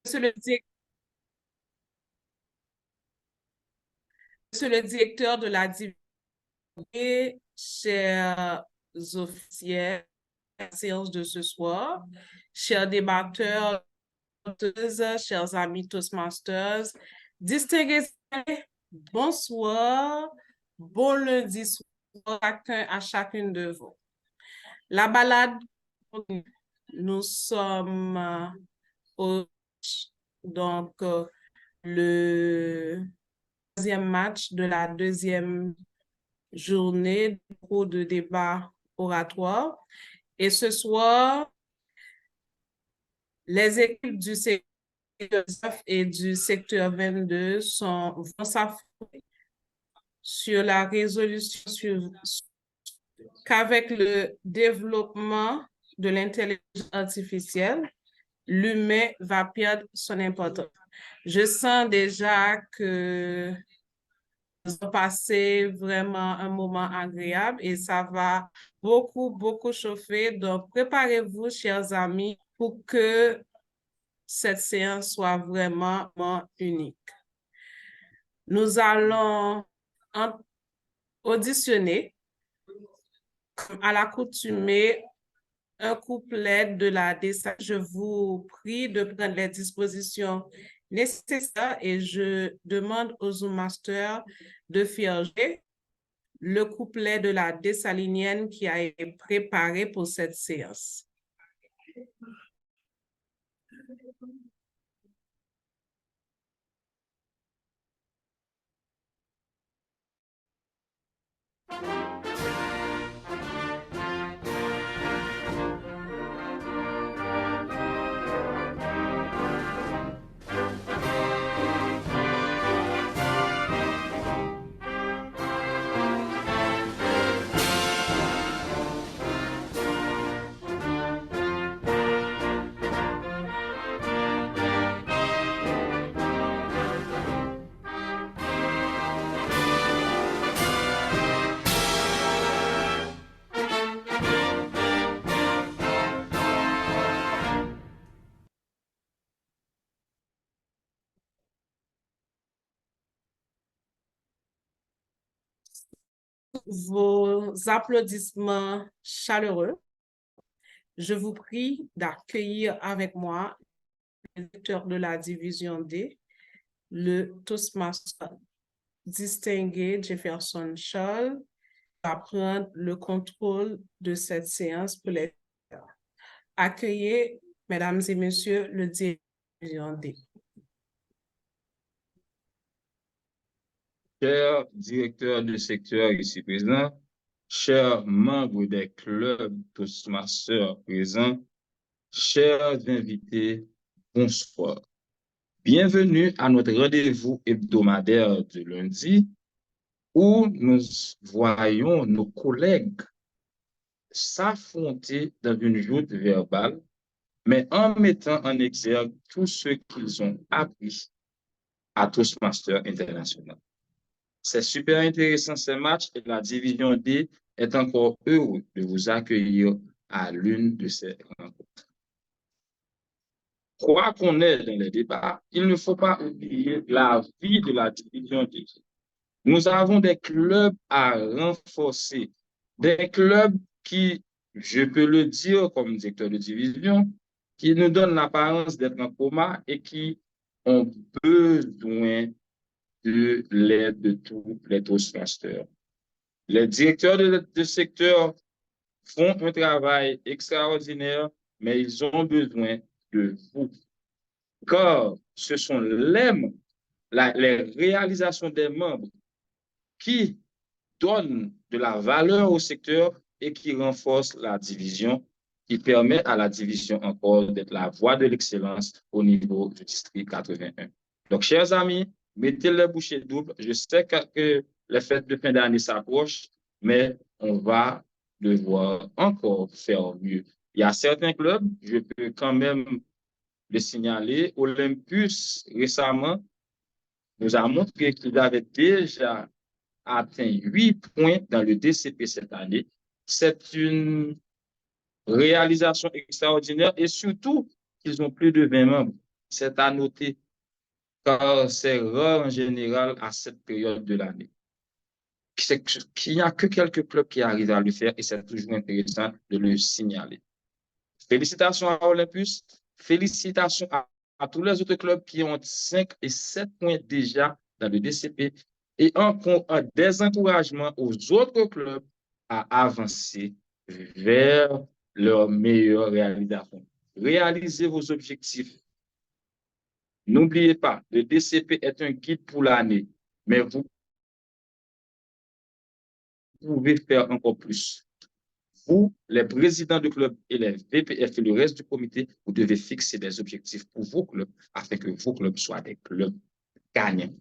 Monsieur le directeur de la division, chers officiels de la séance de ce soir, chers débatteurs, chers amis Toastmasters, distingués, bonsoir, bon lundi soir à chacune de vous. La balade, nous sommes le troisième match de la deuxième journée de débat oratoire. Et ce soir, les équipes du secteur 9 et du secteur 22 vont s'affronter sur la résolution qu'avec le développement de l'intelligence artificielle, l'humain va perdre son importance. Je sens déjà que nous avons passé vraiment un moment agréable et ça va beaucoup chauffer. Donc, préparez-vous, chers amis, pour que cette séance soit vraiment unique. Nous allons auditionner, comme à l'accoutumée, un couplet de la descente. Je vous prie de prendre les dispositions nécessaires et je demande aux Zoom Masters de faire le couplet de la dessalinienne qui a été préparé pour cette séance. Vos applaudissements chaleureux. Je vous prie d'accueillir avec moi le directeur de la division D, le Toastmaster distingué Jefferson Scholl, à prendre le contrôle de cette séance pour les accueillir, mesdames et messieurs, le directeur de la division D. Chers directeurs du secteur ici présents, chers membres des clubs Toastmasters présents, chers invités, bonsoir. Bienvenue à notre rendez-vous hebdomadaire du lundi où nous voyons nos collègues s'affronter dans une joute verbale, mais en mettant en exergue tout ce qu'ils ont appris à Toastmasters International. C'est super intéressant ce match et la division D est encore heureux de vous accueillir à l'une de ces rencontres. Quoi qu'on est dans les débats, il ne faut pas oublier la vie de la division D. Nous avons des clubs à renforcer, des clubs qui, je peux le dire comme directeur de division, qui nous donnent l'apparence d'être en coma et qui ont besoin de l'aide de tous les Toastmasters. Les directeurs de secteur font un travail extraordinaire, mais ils ont besoin de vous. Car ce sont les réalisations des membres qui donnent de la valeur au secteur et qui renforcent la division, qui permet à la division encore d'être la voie de l'excellence au niveau du district 81. Donc, chers amis, mettez les bouchées doubles. Je sais que les fêtes de fin d'année s'approchent, mais on va devoir encore faire mieux. Il y a certains clubs, je peux quand même le signaler. Olympus, récemment, nous a montré qu'il avait déjà atteint 8 points dans le DCP cette année. C'est une réalisation extraordinaire et surtout, ils ont plus de 20 membres. c'est à noter, car c'est rare en général à cette période de l'année. C'est qu'il n'y a que quelques clubs qui arrivent à le faire et c'est toujours intéressant de le signaler. Félicitations à Olympus, félicitations à tous les autres clubs qui ont 5 et 7 points déjà dans le DCP et des encouragements aux autres clubs à avancer vers leur meilleure réalisation. Réalisez vos objectifs. N'oubliez pas, le DCP est un guide pour l'année, mais vous pouvez faire encore plus. Vous, les présidents de clubs et les VPF et le reste du comité, vous devez fixer des objectifs pour vos clubs afin que vos clubs soient des clubs gagnants,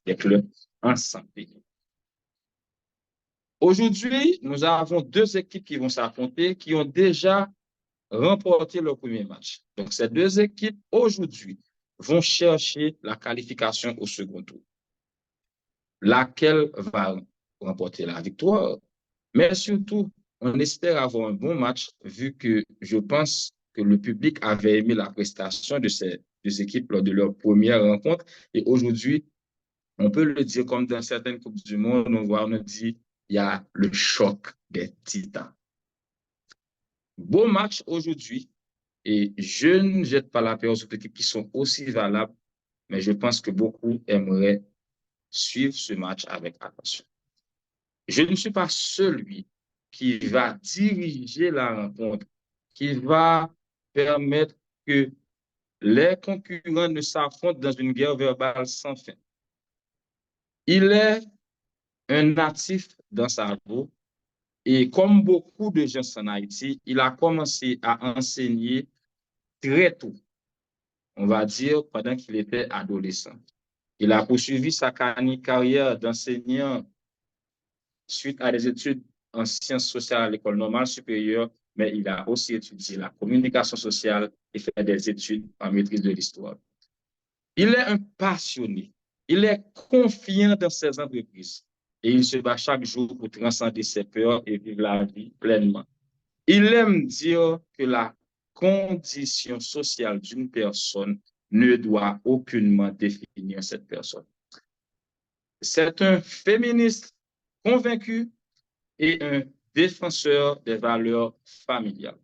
des clubs en santé. Aujourd'hui, nous avons 2 équipes qui vont s'affronter, qui ont déjà remporté leur premier match. Donc, ces 2 équipes, aujourd'hui, vont chercher la qualification au second tour. Laquelle va remporter la victoire? Mais surtout, on espère avoir un bon match vu que je pense que le public avait aimé la prestation de ces 2 équipes lors de leur première rencontre. Et aujourd'hui, on peut le dire comme dans certaines Coupes du Monde, on dit il y a le choc des titans. Beau match aujourd'hui et je ne jette pas la pierre aux autres équipes qui sont aussi valables, mais je pense que beaucoup aimeraient suivre ce match avec attention. Je ne suis pas celui qui va diriger la rencontre, qui va permettre que les concurrents ne s'affrontent dans une guerre verbale sans fin. Il est un natif dans sa peau et comme beaucoup de gens en Haïti, il a commencé à enseigner très tôt, on va dire pendant qu'il était adolescent. Il a poursuivi sa carrière d'enseignant suite à des études en sciences sociales à l'école normale supérieure, mais il a aussi étudié la communication sociale et fait des études en maîtrise de l'histoire. Il est un passionné, il est confiant dans ses entreprises et il se bat chaque jour pour transcender ses peurs et vivre la vie pleinement. Il aime dire que la condition sociale d'une personne ne doit aucunement définir cette personne. C'est un féministe convaincu et un défenseur des valeurs familiales.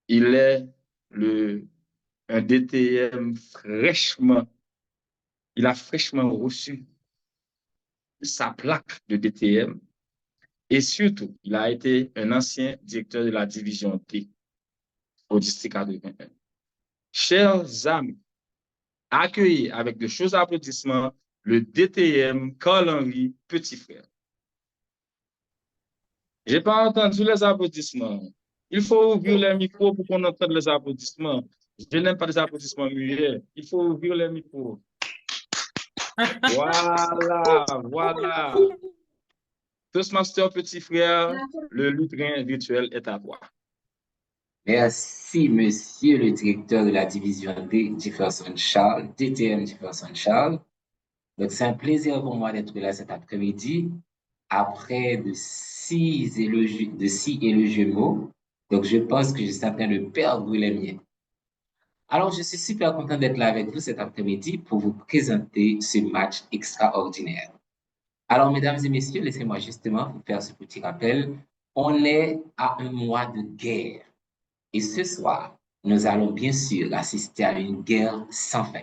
Il est un DTM il a fraîchement reçu sa plaque de DTM et surtout, il a été un ancien directeur de la division D au district 81. Chers amis, accueillez avec de chauds applaudissements le DTM Carl-Henri Petit Frère. Je n'ai pas entendu les applaudissements. Il faut ouvrir les micros pour qu'on entende les applaudissements. Je n'aime pas les applaudissements muets. Il faut ouvrir les micros. Voilà, voilà. Toastmaster Petit Frère, le lutrin virtuel est à toi. Merci, monsieur le directeur de la division D, Jefferson Charles, DTM Jefferson Charles. Donc, c'est un plaisir pour moi d'être là cet après-midi, après de 6 élogieux mots. Donc, je pense que je suis en train de perdre les miens. Alors, je suis super content d'être là avec vous cet après-midi pour vous présenter ce match extraordinaire. Alors, mesdames et messieurs, laissez-moi justement vous faire ce petit rappel. On est à un mois de guerre. Et ce soir, nous allons bien sûr assister à une guerre sans fin.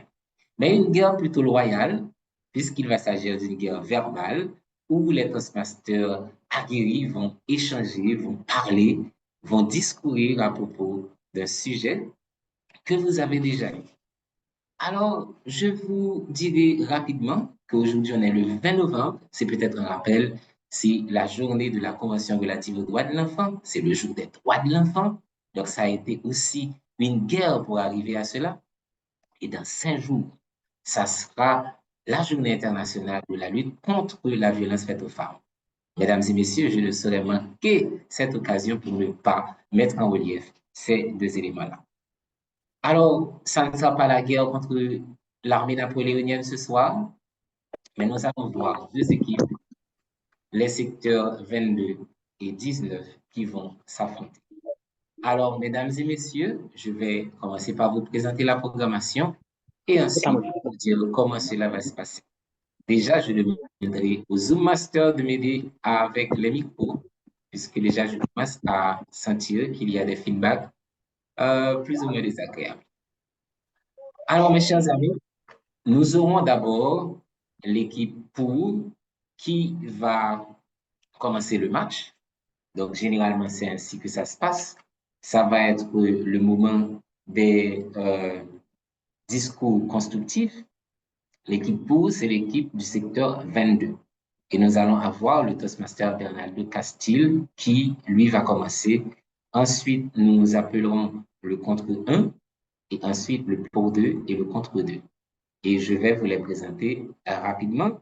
Mais une guerre plutôt loyale, puisqu'il va s'agir d'une guerre verbale où les Toastmasters aguerris vont échanger, vont parler, vont discourir à propos d'un sujet que vous avez déjà eu. Alors, je vous dirai rapidement qu'aujourd'hui, on est le 20 novembre. C'est peut-être un rappel, c'est la journée de la Convention relative aux droits de l'enfant. C'est le jour des droits de l'enfant. Donc, ça a été aussi une guerre pour arriver à cela. Et dans 5 jours, ça sera la journée internationale de la lutte contre la violence faite aux femmes. Mesdames et messieurs, je ne saurais manquer cette occasion pour ne pas mettre en relief ces 2 éléments-là. Alors, ça ne sera pas la guerre contre l'armée napoléonienne ce soir, mais nous allons voir 2 équipes, les secteurs 22 et 19, qui vont s'affronter. Alors, mesdames et messieurs, je vais commencer par vous présenter la programmation et ensuite vous dire comment cela va se passer. Déjà, je demanderai au Zoom Master de m'aider avec les micros, puisque déjà, je commence à sentir qu'il y a des feedbacks plus ou moins désagréables. Alors, mes chers amis, nous aurons d'abord l'équipe pour qui va commencer le match. Donc, généralement, c'est ainsi que ça se passe. Ça va être le moment des discours constructifs. L'équipe pour, c'est l'équipe du secteur 22. Et nous allons avoir le Toastmaster Bernardo Castile qui, lui, va commencer. Ensuite, nous appellerons le contre 1 et ensuite le pour 2 et le contre 2. Et je vais vous les présenter rapidement.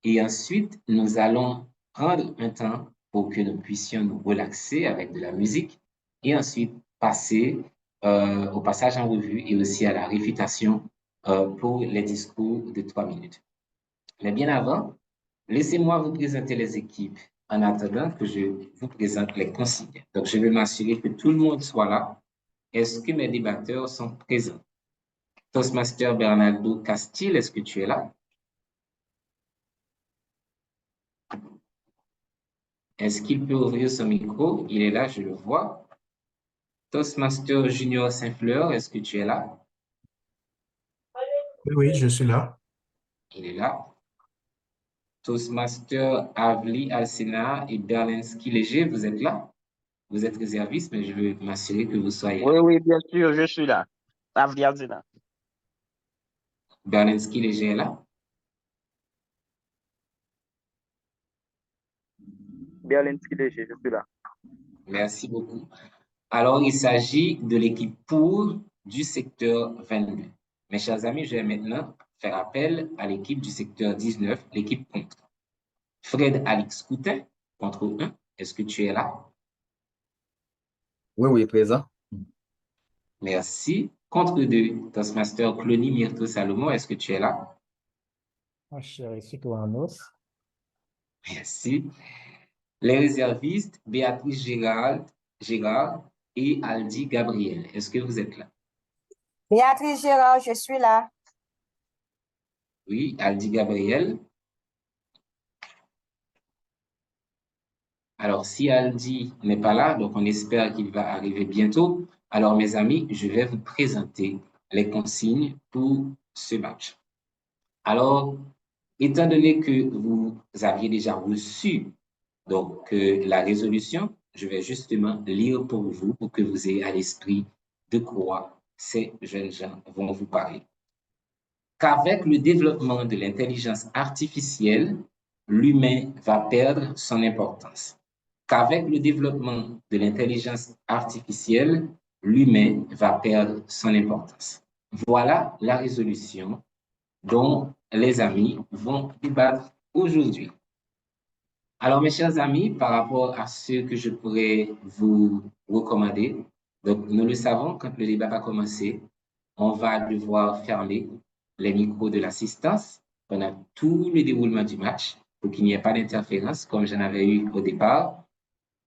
Et ensuite, nous allons prendre un temps pour que nous puissions nous relaxer avec de la musique et ensuite passer au passage en revue et aussi à la réfutation pour les discours de 3 minutes. Mais bien avant, laissez-moi vous présenter les équipes en attendant que je vous présente les consignes. Donc, je vais m'assurer que tout le monde soit là. Est-ce que mes débatteurs sont présents? Toastmaster Bernardo Castile, est-ce que tu es là? Est-ce qu'il peut ouvrir son micro? Il est là, je le vois. Toastmaster Junior Saint-Fleur, est-ce que tu es là? Oui, je suis là. Il est là. Toastmaster Avli Alcina et Berlinski Léger, vous êtes là? Vous êtes réserviste, mais je veux m'assurer que vous soyez là. Oui, oui, bien sûr, je suis là. Avdiazina. Berlinski Léger est là? Berlinski Léger, je suis là. Merci beaucoup. Alors, il s'agit de l'équipe pour du secteur 22. Mes chers amis, je vais maintenant faire appel à l'équipe du secteur 19, l'équipe contre. Fred Alix Coutin, contre 1. Est-ce que tu es là? Oui, oui, présent. Merci. Contre 2, Toastmaster Clony Myrto Salomon, est-ce que tu es là? Mon cher Cyclanos. Merci. Les réservistes, Béatrice Gérard et Aldi Gabriel, est-ce que vous êtes là? Béatrice Gérard, je suis là. Oui, Aldi Gabriel. Alors, si Aldi n'est pas là, donc on espère qu'il va arriver bientôt. Alors, mes amis, je vais vous présenter les consignes pour ce match. Alors, étant donné que vous aviez déjà reçu donc, la résolution, je vais justement lire pour vous, pour que vous ayez à l'esprit de quoi ces jeunes gens vont vous parler. Qu'avec le développement de l'intelligence artificielle, l'humain va perdre son importance. Qu'avec le développement de l'intelligence artificielle, l'humain va perdre son importance. Voilà la résolution dont les amis vont débattre aujourd'hui. Alors, mes chers amis, par rapport à ce que je pourrais vous recommander, donc nous le savons, quand le débat va commencer, on va devoir fermer les micros de l'assistance pendant tout le déroulement du match pour qu'il n'y ait pas d'interférence comme j'en avais eu au départ.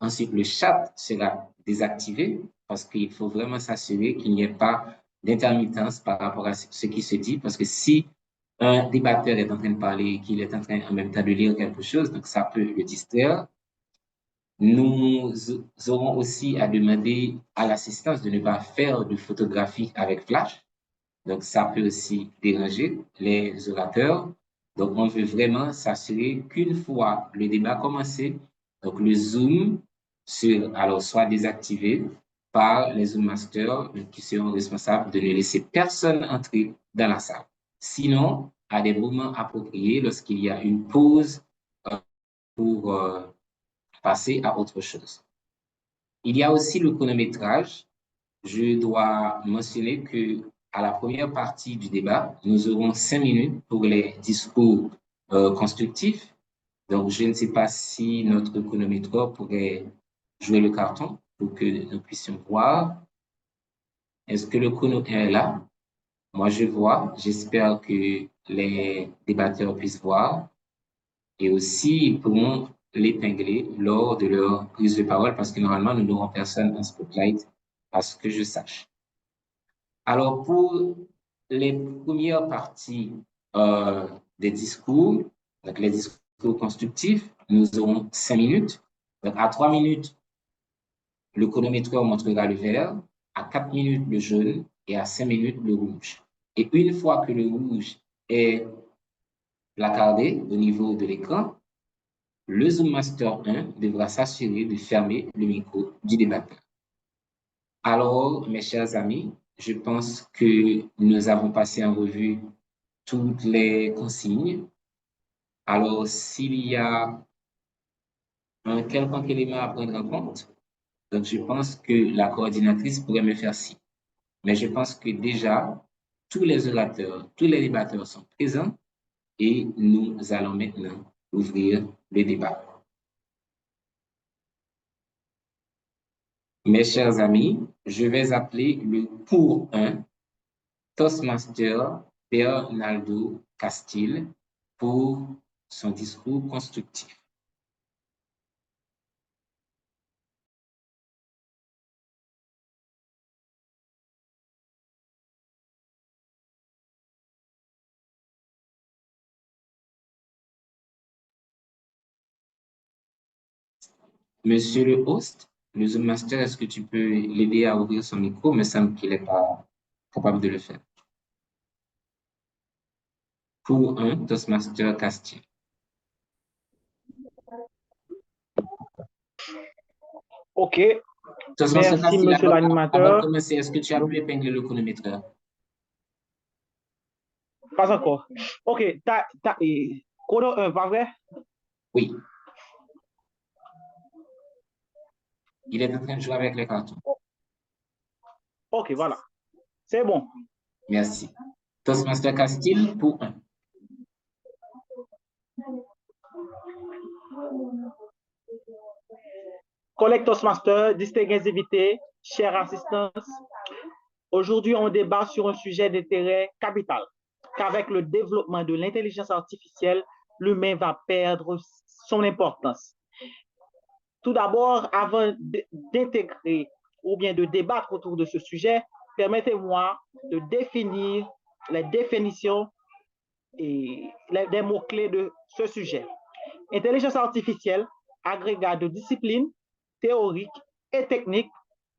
Ensuite, le chat sera désactivé parce qu'il faut vraiment s'assurer qu'il n'y ait pas d'intermittence par rapport à ce qui se dit, parce que si un débatteur est en train de parler et qu'il est en train en même temps de lire quelque chose, donc ça peut le distraire. Nous aurons aussi à demander à l'assistance de ne pas faire de photographie avec flash. Donc, ça peut aussi déranger les orateurs. Donc, on veut vraiment s'assurer qu'une fois le débat commencé, donc le Zoom soit désactivé par les Zoom Masters qui seront responsables de ne laisser personne entrer dans la salle. Sinon, à des moments appropriés, lorsqu'il y a une pause pour passer à autre chose. Il y a aussi le chronométrage. Je dois mentionner que à la première partie du débat, nous aurons 5 minutes pour les discours constructifs. Donc, je ne sais pas si notre chronométreur pourrait jouer le carton pour que nous puissions voir. Est-ce que le chrono est là? Moi, je vois. J'espère que les débatteurs puissent voir. Et aussi, ils pourront l'épingler lors de leur prise de parole parce que normalement, nous n'aurons personne en spotlight à ce que je sache. Alors, pour les premières parties des discours, donc les discours constructifs, nous aurons 5 minutes. Donc, à 3 minutes, le chronomètre montrera le vert, à 4 minutes, le jaune et à 5 minutes, le rouge. Et une fois que le rouge est placardé au niveau de l'écran, le Zoom Master 1 devra s'assurer de fermer le micro du débatteur. Alors, mes chers amis, je pense que nous avons passé en revue toutes les consignes. Alors, s'il y a un quelconque élément à prendre en compte, donc je pense que la coordinatrice pourrait me faire signe. Mais je pense que déjà, tous les orateurs, tous les débatteurs sont présents et nous allons maintenant ouvrir le débat. Mes chers amis, je vais appeler le cours 1, Toastmaster Bernardo Castile, pour son discours constructif. Monsieur le host, le Zoom Master, est-ce que tu peux l'aider à ouvrir son micro? Il me semble qu'il n'est pas capable de le faire. Cours 1, Toastmaster Castile. OK. Toastmaster Merci, Castile, monsieur avant de l'animateur. commencer, est-ce que tu as pu épingler le chronomètre? Pas encore. OK. Chrono 1, pas vrai? Oui. Il est en train de jouer avec les cartons. OK, voilà. C'est bon. Merci. Toastmaster Castile pour 1. Collègues Toastmaster, distingués invités, chers assistants, aujourd'hui, on débat sur un sujet d'intérêt capital, qu'avec le développement de l'intelligence artificielle, l'humain va perdre son importance. Tout d'abord, avant d'intégrer ou bien de débattre autour de ce sujet, permettez-moi de définir les définitions et des mots-clés de ce sujet. Intelligence artificielle, agrégat de disciplines théoriques et techniques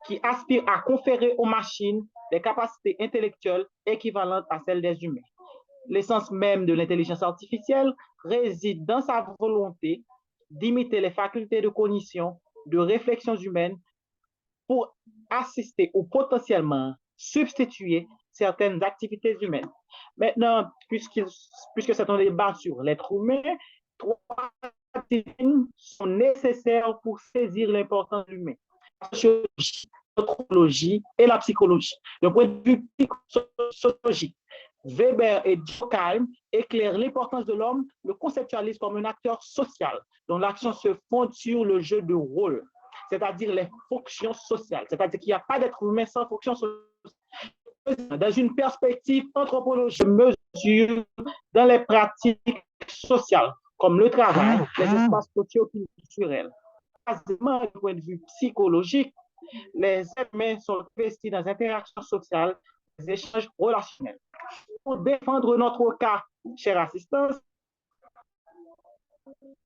qui aspirent à conférer aux machines des capacités intellectuelles équivalentes à celles des humains. L'essence même de l'intelligence artificielle réside dans sa volonté d'imiter les facultés de cognition, de réflexion humaine pour assister ou potentiellement substituer certaines activités humaines. Maintenant, puisque c'est un débat sur l'être humain, 3 disciplines sont nécessaires pour saisir l'importance de l'humain: la sociologie, l'anthropologie et la psychologie. D'un point de vue sociologique, Weber et Durkheim éclairent l'importance de l'homme, le conceptualisent comme un acteur social dont l'action se fonde sur le jeu de rôle, c'est-à-dire les fonctions sociales. C'est-à-dire qu'il n'y a pas d'être humain sans fonction sociale. Dans une perspective anthropologique, mesure dans les pratiques sociales, comme le travail, les espaces socio-culturels. Quasiment, du point de vue psychologique, les êtres humains sont investis dans les interactions sociales, les échanges relationnels. Pour défendre notre cas, chers assistants,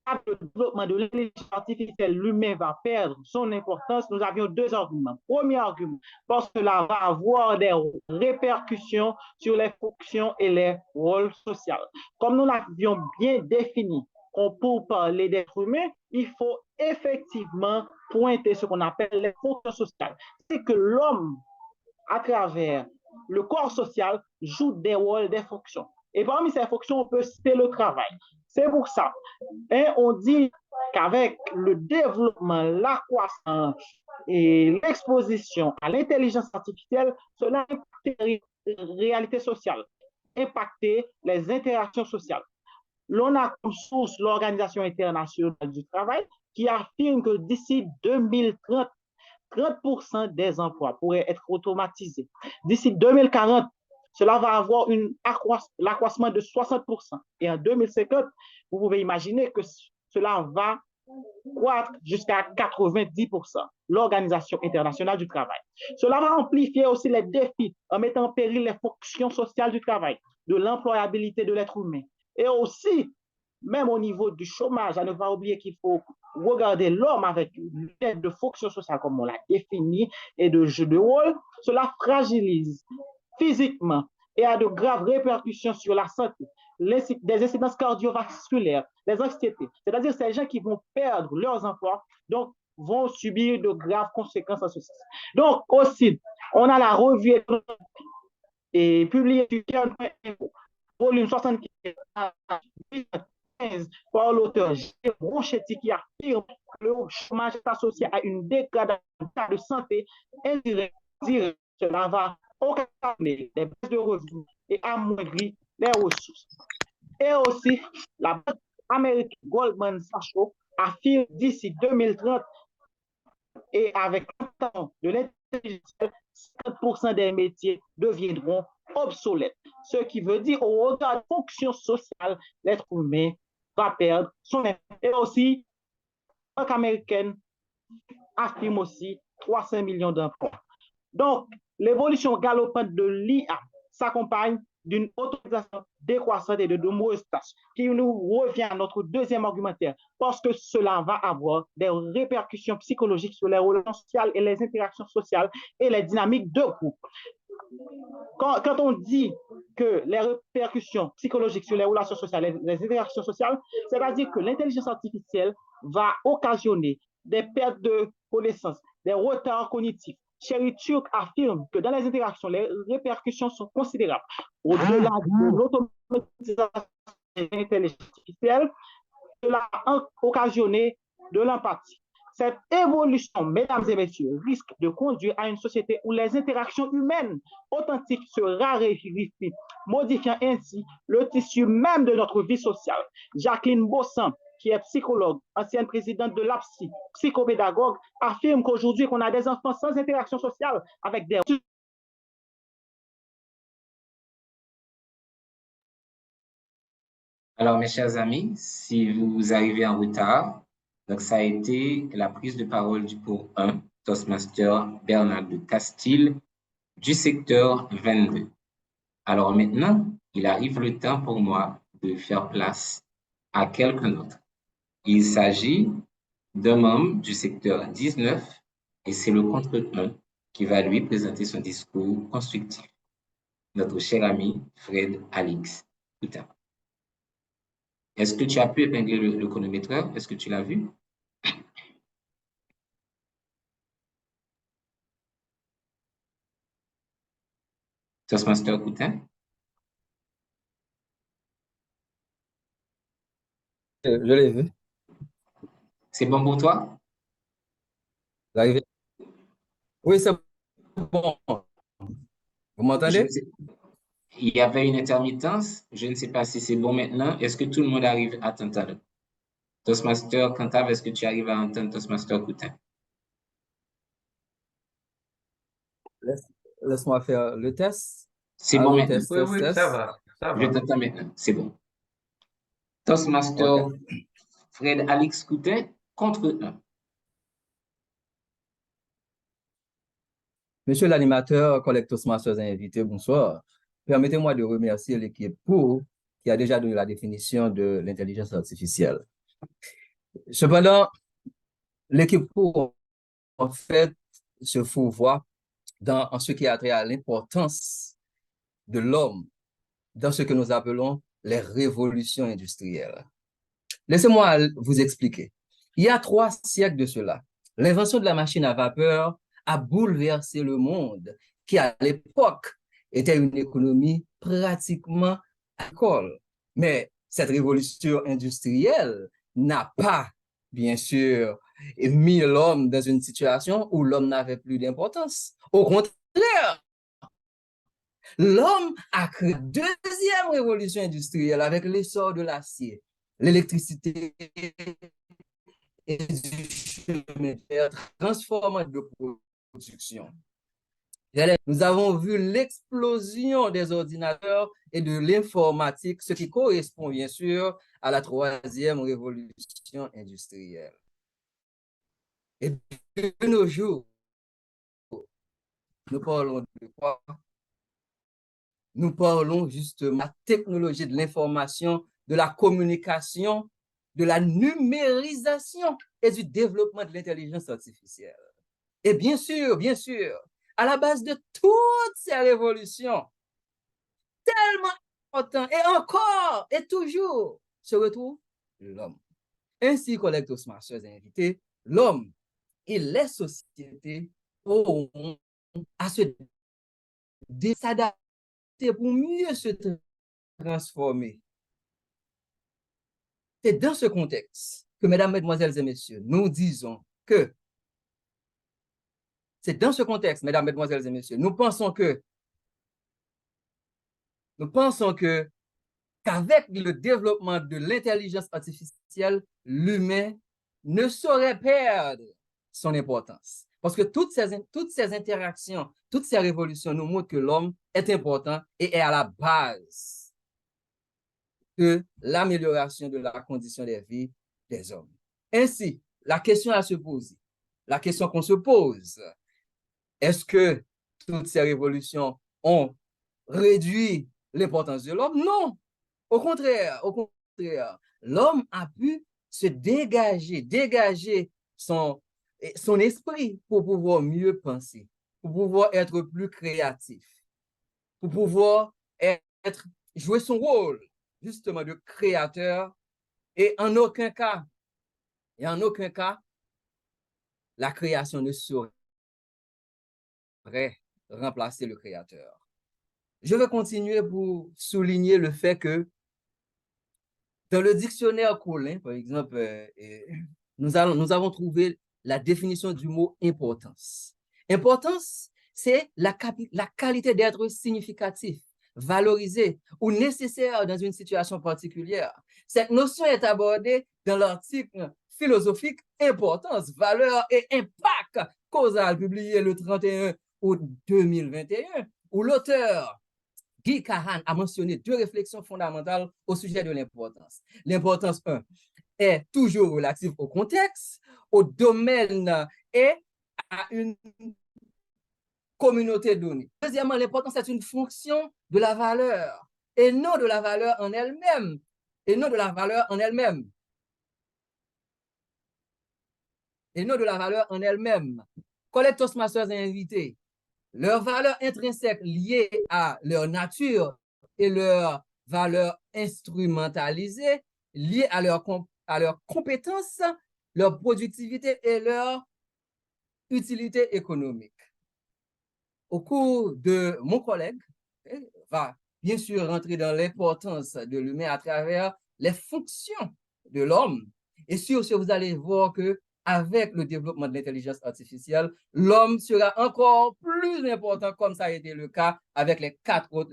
avec le développement de l'intelligence artificielle, l'humain va perdre son importance. Nous avions 2 arguments. Premier argument, parce que cela va avoir des répercussions sur les fonctions et les rôles sociaux. Comme nous l'avions bien défini, pour parler d'être humain, il faut effectivement pointer ce qu'on appelle les fonctions sociales. C'est que l'homme, à travers le corps social, joue des rôles, des fonctions. Et parmi ces fonctions, on peut citer le travail. C'est pour ça. Et on dit qu'avec le développement, la croissance et l'exposition à l'intelligence artificielle, cela impacte les réalités sociales, impacter les interactions sociales. L'on a comme source l'Organisation internationale du travail qui affirme que d'ici 2030, 30% des emplois pourraient être automatisés. D'ici 2040, cela va avoir l'accroissement de 60%. Et en 2050, vous pouvez imaginer que cela va croître jusqu'à 90%, l'Organisation internationale du travail. Cela va amplifier aussi les défis en mettant en péril les fonctions sociales du travail, de l'employabilité de l'être humain. Et aussi, même au niveau du chômage, à ne pas oublier qu'il faut regarder l'homme avec une tête de fonction sociale comme on l'a défini et de jeu de rôle. Cela fragilise physiquement et a de graves répercussions sur la santé, des incidences cardiovasculaires, des anxiétés. C'est-à-dire ces gens qui vont perdre leurs emplois, donc vont subir de graves conséquences en ce sens. Donc aussi, on a la revue et publiée du volume 75 par l'auteur Jérôme Chetti qui affirme que le chômage est associé à une dégradation de santé indirecte. Cela va occasionner des baisses de revenus et amoindrir les ressources. Et aussi, la banque américaine Goldman Sachs affirme d'ici 2030 et avec l'entrée de l'intelligence, 50% des métiers deviendront obsolètes. Ce qui veut dire, au regard de la fonction sociale, l'être humain va perdre son intérêt. Et aussi, la banque américaine affirme aussi 300 millions d'emplois. Donc, l'évolution galopante de l'IA s'accompagne d'une autorisation décroissante et de nombreuses tâches, qui nous revient à notre deuxième argumentaire, parce que cela va avoir des répercussions psychologiques sur les relations sociales et les interactions sociales et les dynamiques de groupe. Quand on dit que les répercussions psychologiques sur les relations sociales et les interactions sociales, c'est-à-dire que l'intelligence artificielle va occasionner des pertes de connaissances, des retards cognitifs. Sherry Turk affirme que dans les interactions, les répercussions sont considérables. Au-delà de l'automatisation de l'intelligence artificielle, cela a occasionné de l'empathie. Cette évolution, mesdames et messieurs, risque de conduire à une société où les interactions humaines authentiques se raréfient, modifiant ainsi le tissu même de notre vie sociale. Jacqueline Bossan, qui est psychologue, ancienne présidente de l'APSI, psychopédagogue, affirme qu'aujourd'hui, qu'on a des enfants sans interaction sociale avec des... Alors, mes chers amis, si vous arrivez en retard, donc ça a été la prise de parole du cours 1, Toastmaster Bernard de Castille, du secteur 22. Alors maintenant, il arrive le temps pour moi de faire place à quelqu'un d'autre. Il s'agit d'un membre du secteur 19 et c'est le contre 1 qui va lui présenter son discours constructif. Notre cher ami Fred Alix Coutin. Est-ce que tu as pu épingler le chronométreur? Est-ce que tu l'as vu? Toastmaster Coutin? Je l'ai vu. C'est bon pour toi? L'arrivée. Oui, c'est bon. Vous m'entendez? Il y avait une intermittence. Je ne sais pas si c'est bon maintenant. Est-ce que tout le monde arrive à t'entendre? Toastmaster Cantave, est-ce que tu arrives à entendre Toastmaster Coutin? Laisse-moi faire le test. C'est bon maintenant. Test, test, test. Ça va. Je t'entends maintenant. C'est bon. Toastmaster Fred Alix Coutin contre 1. Monsieur l'animateur, collègue Toastmasters et invités, bonsoir. Permettez-moi de remercier l'équipe qui a déjà donné la définition de l'intelligence artificielle. Cependant, l'équipe en fait, se fourvoie en ce qui a trait à l'importance de l'homme dans ce que nous appelons les révolutions industrielles. Laissez-moi vous expliquer. Il y a 3 siècles de cela, l'invention de la machine à vapeur a bouleversé le monde, qui à l'époque était une économie pratiquement agricole. Mais cette révolution industrielle n'a pas, bien sûr, mis l'homme dans une situation où l'homme n'avait plus d'importance. Au contraire, l'homme a créé une deuxième révolution industrielle avec l'essor de l'acier, l'électricité et du chemin de fer transformant de production. Nous avons vu l'explosion des ordinateurs et de l'informatique, ce qui correspond bien sûr à la troisième révolution industrielle. Et de nos jours, nous parlons de quoi? Nous parlons justement de la technologie de l'information, de la communication, de la numérisation et du développement de l'intelligence artificielle. Et bien sûr, à la base de toutes ces révolutions, tellement importantes, et encore, et toujours, se retrouve l'homme. Ainsi, collecteurs, masters et invités, l'homme et les sociétés auront à s'adapter pour mieux se transformer. C'est dans ce contexte que, mesdames, mesdemoiselles et messieurs, nous disons que c'est dans ce contexte, mesdames, mesdemoiselles et messieurs, nous pensons qu'avec le développement de l'intelligence artificielle, l'humain ne saurait perdre son importance. Parce que toutes ces interactions, toutes ces révolutions nous montrent que l'homme est important et est à la base de l'amélioration de la condition de vie des hommes. Ainsi, la question à se poser, la question qu'on se pose, est-ce que toutes ces révolutions ont réduit l'importance de l'homme? Non, au contraire, l'homme a pu se dégager son esprit pour pouvoir mieux penser, pour pouvoir être plus créatif, pour pouvoir jouer son rôle justement de créateur et en aucun cas, la création ne saurait remplacer le créateur. Je vais continuer pour souligner le fait que dans le dictionnaire Collin, par exemple, nous avons trouvé la définition du mot importance. Importance, c'est la qualité d'être significatif, valorisé ou nécessaire dans une situation particulière. Cette notion est abordée dans l'article philosophique Importance, valeur et impact causal publié le 31 août 2021, où l'auteur Guy Kahan a mentionné deux réflexions fondamentales au sujet de l'importance. L'importance, 1, est toujours relative au contexte, au domaine et à une communauté donnée. Deuxièmement, l'importance est une fonction de la valeur et non de la valeur en elle-même. Collectors, masters et invités, leur valeur intrinsèque liée à leur nature et leur valeur instrumentalisée liée à leur compétence, leur productivité et leur utilité économique. Au cours de mon collègue, va bien sûr rentrer dans l'importance de l'humain à travers les fonctions de l'homme. Et sur ce, vous allez voir que avec le développement de l'intelligence artificielle, l'homme sera encore plus important, comme ça a été le cas avec les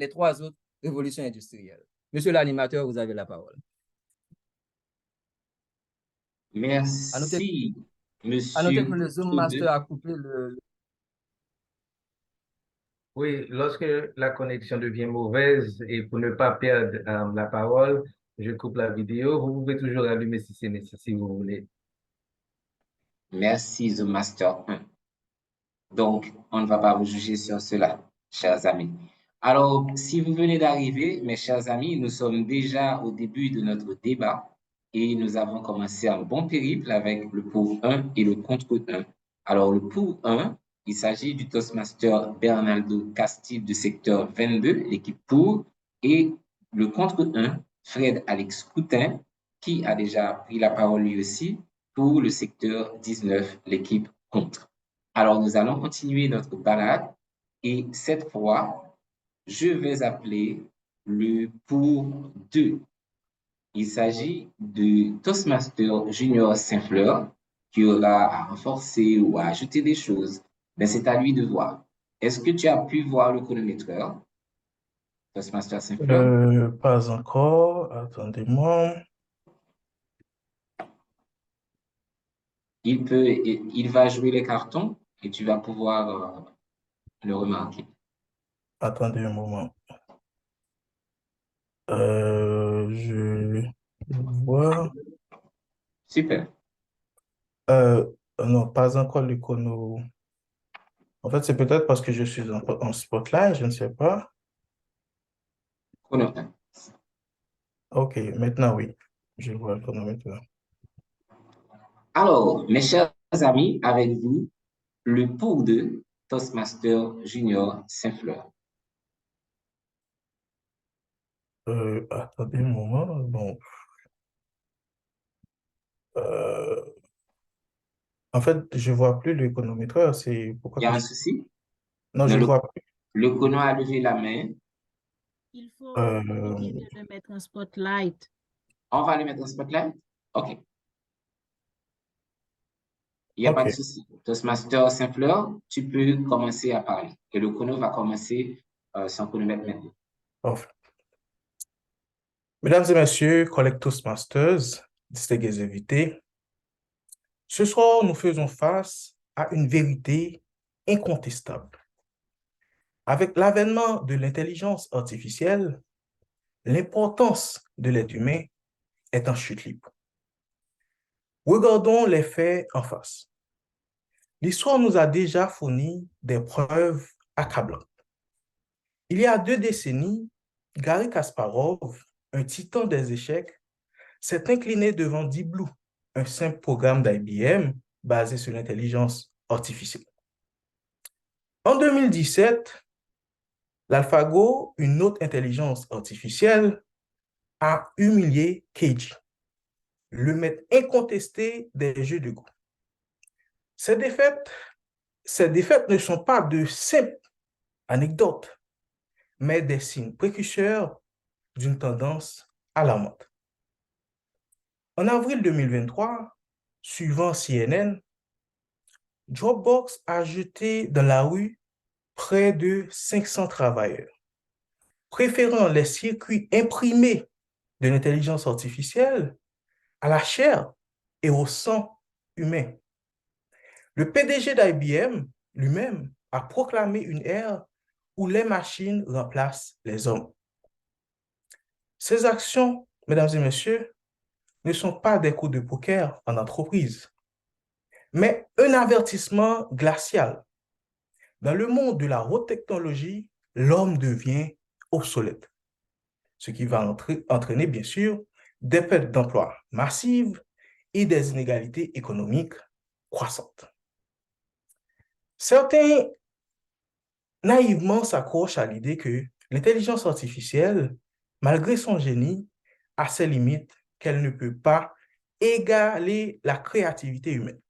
trois autres révolutions industrielles. Monsieur l'animateur, vous avez la parole. Merci, À noter monsieur. que le Zoom Master a coupé le... Oui, lorsque la connexion devient mauvaise et pour ne pas perdre la parole, je coupe la vidéo. Vous pouvez toujours allumer si c'est nécessaire, si vous voulez. Merci, The Master 1. Donc, on ne va pas vous juger sur cela, chers amis. Alors, si vous venez d'arriver, mes chers amis, nous sommes déjà au début de notre débat et nous avons commencé un bon périple avec le pour 1 et le contre 1. Alors, le pour 1, il s'agit du Toastmaster Bernardo Castillo du secteur 22, l'équipe pour, et le contre 1, Fred Alex Coutin, qui a déjà pris la parole lui aussi, pour le secteur 19, l'équipe contre. Alors, nous allons continuer notre balade et cette fois, je vais appeler le pour 2. Il s'agit de Toastmaster Junior Saint-Fleur qui aura à renforcer ou à ajouter des choses, mais c'est à lui de voir. Est-ce que tu as pu voir le chronométreur, Toastmaster Saint-Fleur? Pas encore. Attendez-moi. Il va jouer les cartons et tu vas pouvoir le remarquer. Attendez un moment. Je vois. Super. Non, pas encore l'écono. En fait, c'est peut-être parce que je suis en spotlight, je ne sais pas. Chrono 1. OK, maintenant oui. Je vois le chronomètre là. Alors, mes chers amis, avec vous, le pour de Toastmaster Junior Saint-Fleur. Attendez un moment. Bon. Euh, En fait, je vois plus le chronomètre. C'est pourquoi Il y a que un je... souci? Non, Non, je vois plus. le chrono a levé la main. Il faut Euh, éviter de le mettre en spotlight. On va le mettre en spotlight? OK. Il n'y a pas de OK. souci. Toastmaster Saint-Fleur, tu peux commencer à parler. Et le chrono va commencer son chronomètre maintenant. Parfait. Mesdames et messieurs, collègues Toastmasters, distingués invités, ce soir, nous faisons face à une vérité incontestable. Avec l'avènement de l'intelligence artificielle, l'importance de l'être humain est en chute libre. Regardons les faits en face. L'histoire nous a déjà fourni des preuves accablantes. Il y a 2 décennies, Garry Kasparov, un titan des échecs, s'est incliné devant Deep Blue, un simple programme d'IBM basé sur l'intelligence artificielle. En 2017, l'AlphaGo, une autre intelligence artificielle, a humilié Keiji, le maître incontesté des jeux de Go. Ces défaites ne sont pas de simples anecdotes, mais des signes précurseurs d'une tendance alarmante. En avril 2023, suivant CNN, Dropbox a jeté dans la rue près de 500 travailleurs, préférant les circuits imprimés de l'intelligence artificielle à la chair et au sang humain. Le PDG d'IBM lui-même a proclamé une ère où les machines remplacent les hommes. Ces actions, mesdames et messieurs, ne sont pas des coups de poker en entreprise, mais un avertissement glacial. Dans le monde de la haute technologie, l'homme devient obsolète, ce qui va entraîner, bien sûr, des pertes d'emplois massives et des inégalités économiques croissantes. Certains naïvement s'accrochent à l'idée que l'intelligence artificielle, malgré son génie, a ses limites, qu'elle ne peut pas égaler la créativité humaine.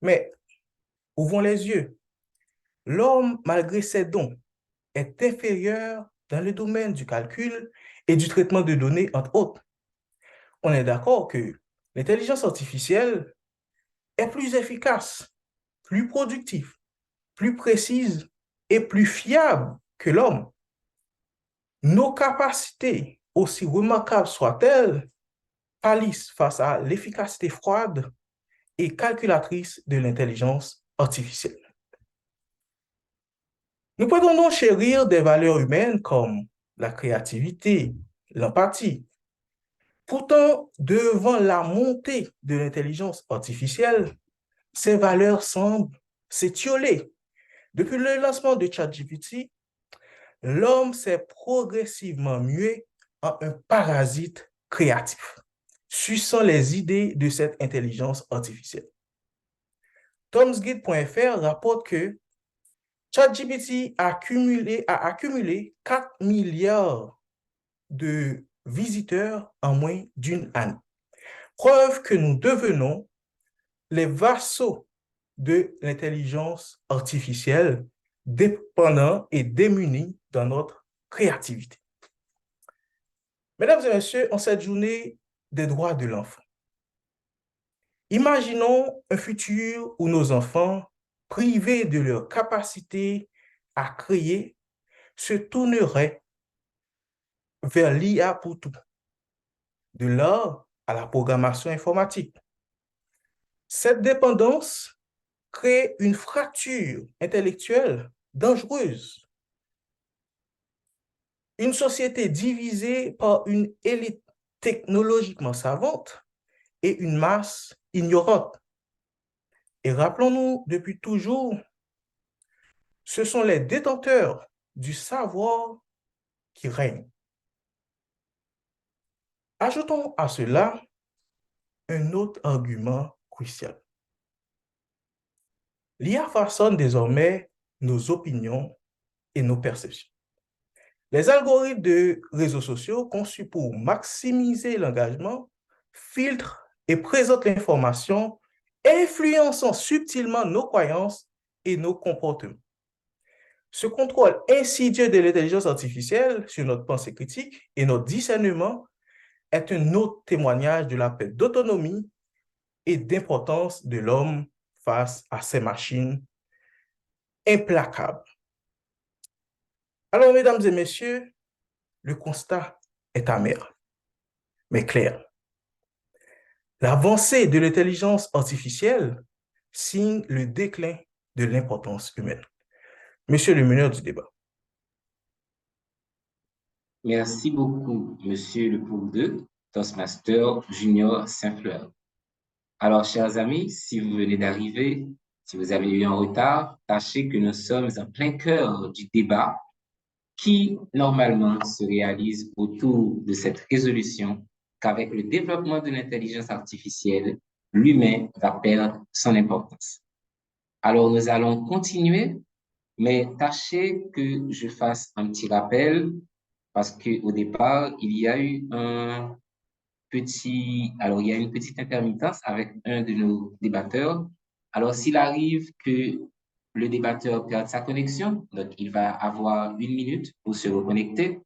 Mais ouvrons les yeux. L'homme, malgré ses dons, est inférieur dans le domaine du calcul et du traitement de données, entre autres. On est d'accord que l'intelligence artificielle est plus efficace, plus productive, plus précise et plus fiable que l'homme. Nos capacités, aussi remarquables soient-elles, pâlissent face à l'efficacité froide et calculatrice de l'intelligence artificielle. Nous prétendons chérir des valeurs humaines comme la créativité, l'empathie. Pourtant, devant la montée de l'intelligence artificielle, ces valeurs semblent s'étioler. Depuis le lancement de ChatGPT, l'homme s'est progressivement mué en un parasite créatif, suçant les idées de cette intelligence artificielle. Tomsguide.fr rapporte que ChatGPT a accumulé 4 milliards de visiteurs en moins d'une année. Preuve que nous devenons les vassaux de l'intelligence artificielle, dépendants et démunis dans notre créativité. Mesdames et messieurs, en cette journée des droits de l'enfant, imaginons un futur où nos enfants, privés de leur capacité à créer, se tourneraient vers l'IA pour tout, de l'art à la programmation informatique. Cette dépendance crée une fracture intellectuelle dangereuse. Une société divisée par une élite technologiquement savante et une masse ignorante. Et rappelons-nous depuis toujours, ce sont les détenteurs du savoir qui règnent. Ajoutons à cela un autre argument crucial. L'IA façonne désormais nos opinions et nos perceptions. Les algorithmes de réseaux sociaux conçus pour maximiser l'engagement filtrent et présentent l'information, influençant subtilement nos croyances et nos comportements. Ce contrôle insidieux de l'intelligence artificielle sur notre pensée critique et notre discernement est un autre témoignage de la perte d'autonomie et d'importance de l'homme face à ces machines implacables. Alors, mesdames et messieurs, le constat est amer, mais clair. L'avancée de l'intelligence artificielle signe le déclin de l'importance humaine. Monsieur le meneur du débat. Merci beaucoup, Monsieur le Poule 2, Toastmaster Junior Saint-Fleur. Alors, chers amis, si vous venez d'arriver, si vous avez eu un retard, sachez que nous sommes en plein cœur du débat qui, normalement, se réalise autour de cette résolution qu'avec le développement de l'intelligence artificielle, l'humain va perdre son importance. Alors, nous allons continuer, mais tâchez que je fasse un petit rappel parce qu'au départ, il y a eu il y a une petite intermittence avec un de nos débatteurs. Alors, s'il arrive que le débatteur perde sa connexion, donc il va avoir 1 minute pour se reconnecter.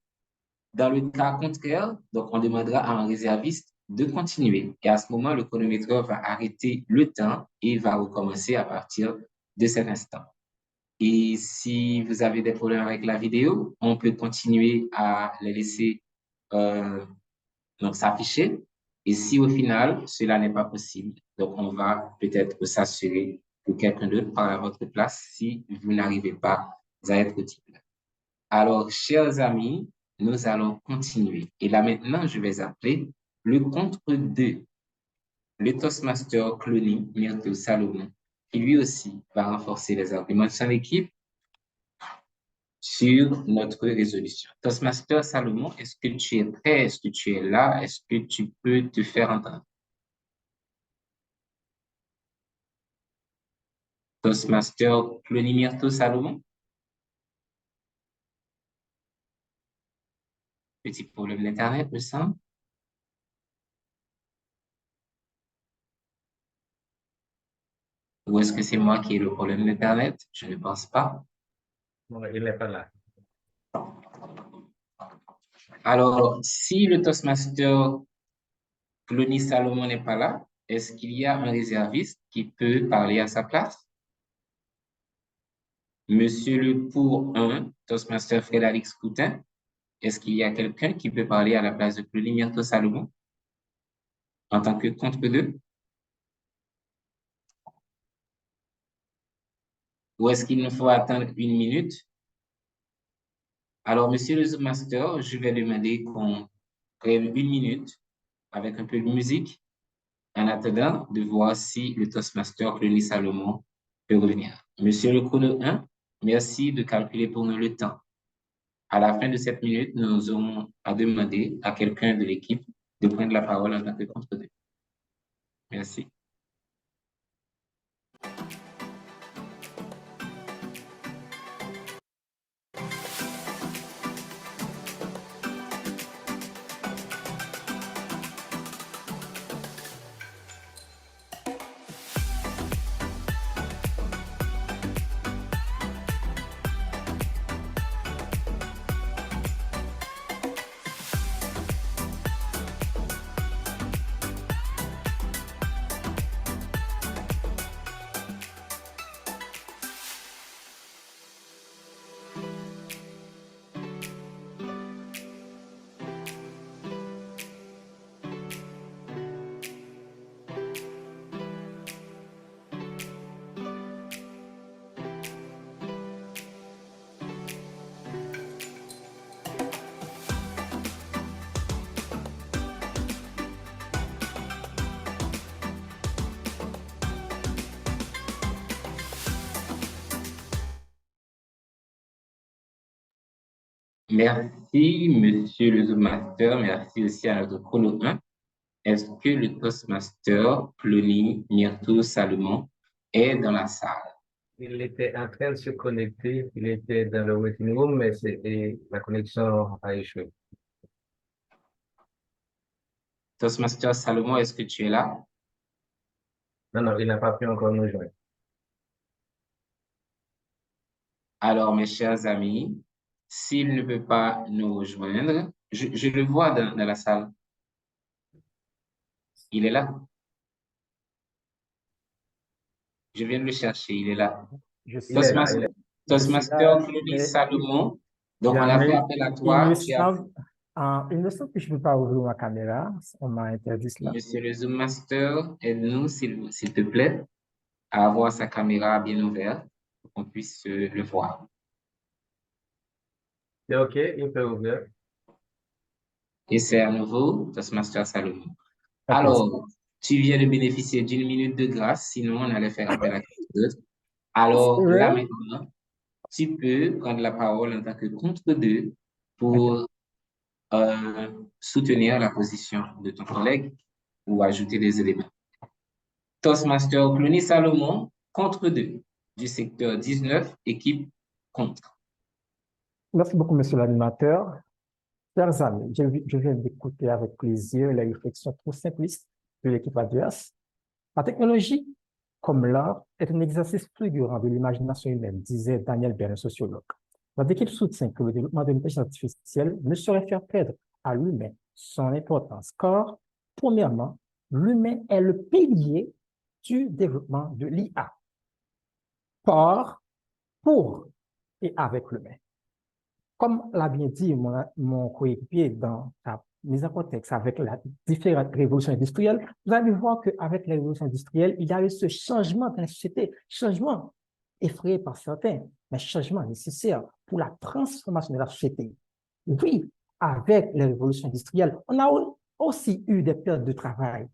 Dans le cas contraire, donc on demandera à un réserviste de continuer. Et à ce moment, le chronomètre va arrêter le temps et va recommencer à partir de cet instant. Et si vous avez des problèmes avec la vidéo, on peut continuer à les laisser s'afficher. Et si au final, cela n'est pas possible, donc on va peut-être s'assurer que quelqu'un d'autre parle à votre place si vous n'arrivez pas à être audible. Alors, chers amis, nous allons continuer. Et là maintenant, je vais appeler le contre 2, le Toastmaster Clooney Myrtle Salomon, qui lui aussi va renforcer les arguments de son équipe sur notre résolution. Toastmaster Salomon, est-ce que tu es prêt? Est-ce que tu es là? Est-ce que tu peux te faire entendre? Toastmaster Clooney Myrtle Salomon? Petit problème d'Internet, me semble. Ou est-ce que c'est moi qui ai le problème d'Internet? Je ne pense pas. Non, il n'est pas là. Alors, si le Toastmaster Clooney Salomon n'est pas là, est-ce qu'il y a un réserviste qui peut parler à sa place? Monsieur le pour 1, Toastmaster Frédéric Coutin, est-ce qu'il y a quelqu'un qui peut parler à la place de Clooney Myrtle Salomon en tant que contre 2? Ou est-ce qu'il nous faut attendre 1 minute? Alors, monsieur le Master, je vais demander qu'on prenne 1 minute avec un peu de musique en attendant de voir si le Toastmaster Clooney Salomon peut revenir. Monsieur le chrono 1, merci de calculer pour nous le temps. À la fin de cette minute, nous aurons à demander à quelqu'un de l'équipe de prendre la parole en tant que contre 2. Merci. Merci, monsieur le Zoom-master. Merci aussi à notre chrono 1. Est-ce que le Toastmaster Plony Myrto Salomon est dans la salle? Il était en train de se connecter, il était dans le waiting room, mais la connexion a échoué. Toastmaster Salomon, est-ce que tu es là? Non, il n'a pas pu encore nous joindre. Alors, mes chers amis, s'il ne peut pas nous rejoindre, je le vois dans la salle. Il est là. Je viens de le chercher, il est là. Toastmaster Claudie Salomon. Donc, on a fait appel à toi. Il me semble que je ne peux pas ouvrir ma caméra. On m'a interdit cela. Monsieur le Zoom Master, aide-nous, s'il te plaît, à avoir sa caméra bien ouverte pour qu'on puisse le voir. C'est OK, il peut ouvrir. Et c'est à nouveau Toastmaster Salomon. Alors, tu viens de bénéficier d'une minute de grâce, sinon on allait faire appel à quelqu'un d'autre. Alors, là maintenant, tu peux prendre la parole en tant que contre deux pour soutenir la position de ton collègue ou ajouter des éléments. Toastmaster Plony Salomon, contre deux, du secteur 19, équipe contre. Merci beaucoup, monsieur l'animateur. Chers amis, je viens d'écouter avec plaisir les réflexions trop simplistes de l'équipe adverse. La technologie, comme l'art, est un exercice fulgurant de l'imagination humaine, disait Daniel Bell, un sociologue. Notre équipe soutient que le développement de l'intelligence artificielle ne saurait faire perdre à l'humain son importance, car, premièrement, l'humain est le pilier du développement de l'IA, par, pour et avec l'humain. Comme l'a bien dit mon coéquipier dans sa mise en contexte avec la différentes révolutions industrielles, vous allez voir qu'avec les révolutions industrielles, il y a eu ce changement dans la société, changement effrayé par certains, mais changement nécessaire pour la transformation de la société. Oui, avec les révolutions industrielles, on a aussi eu des pertes de travail.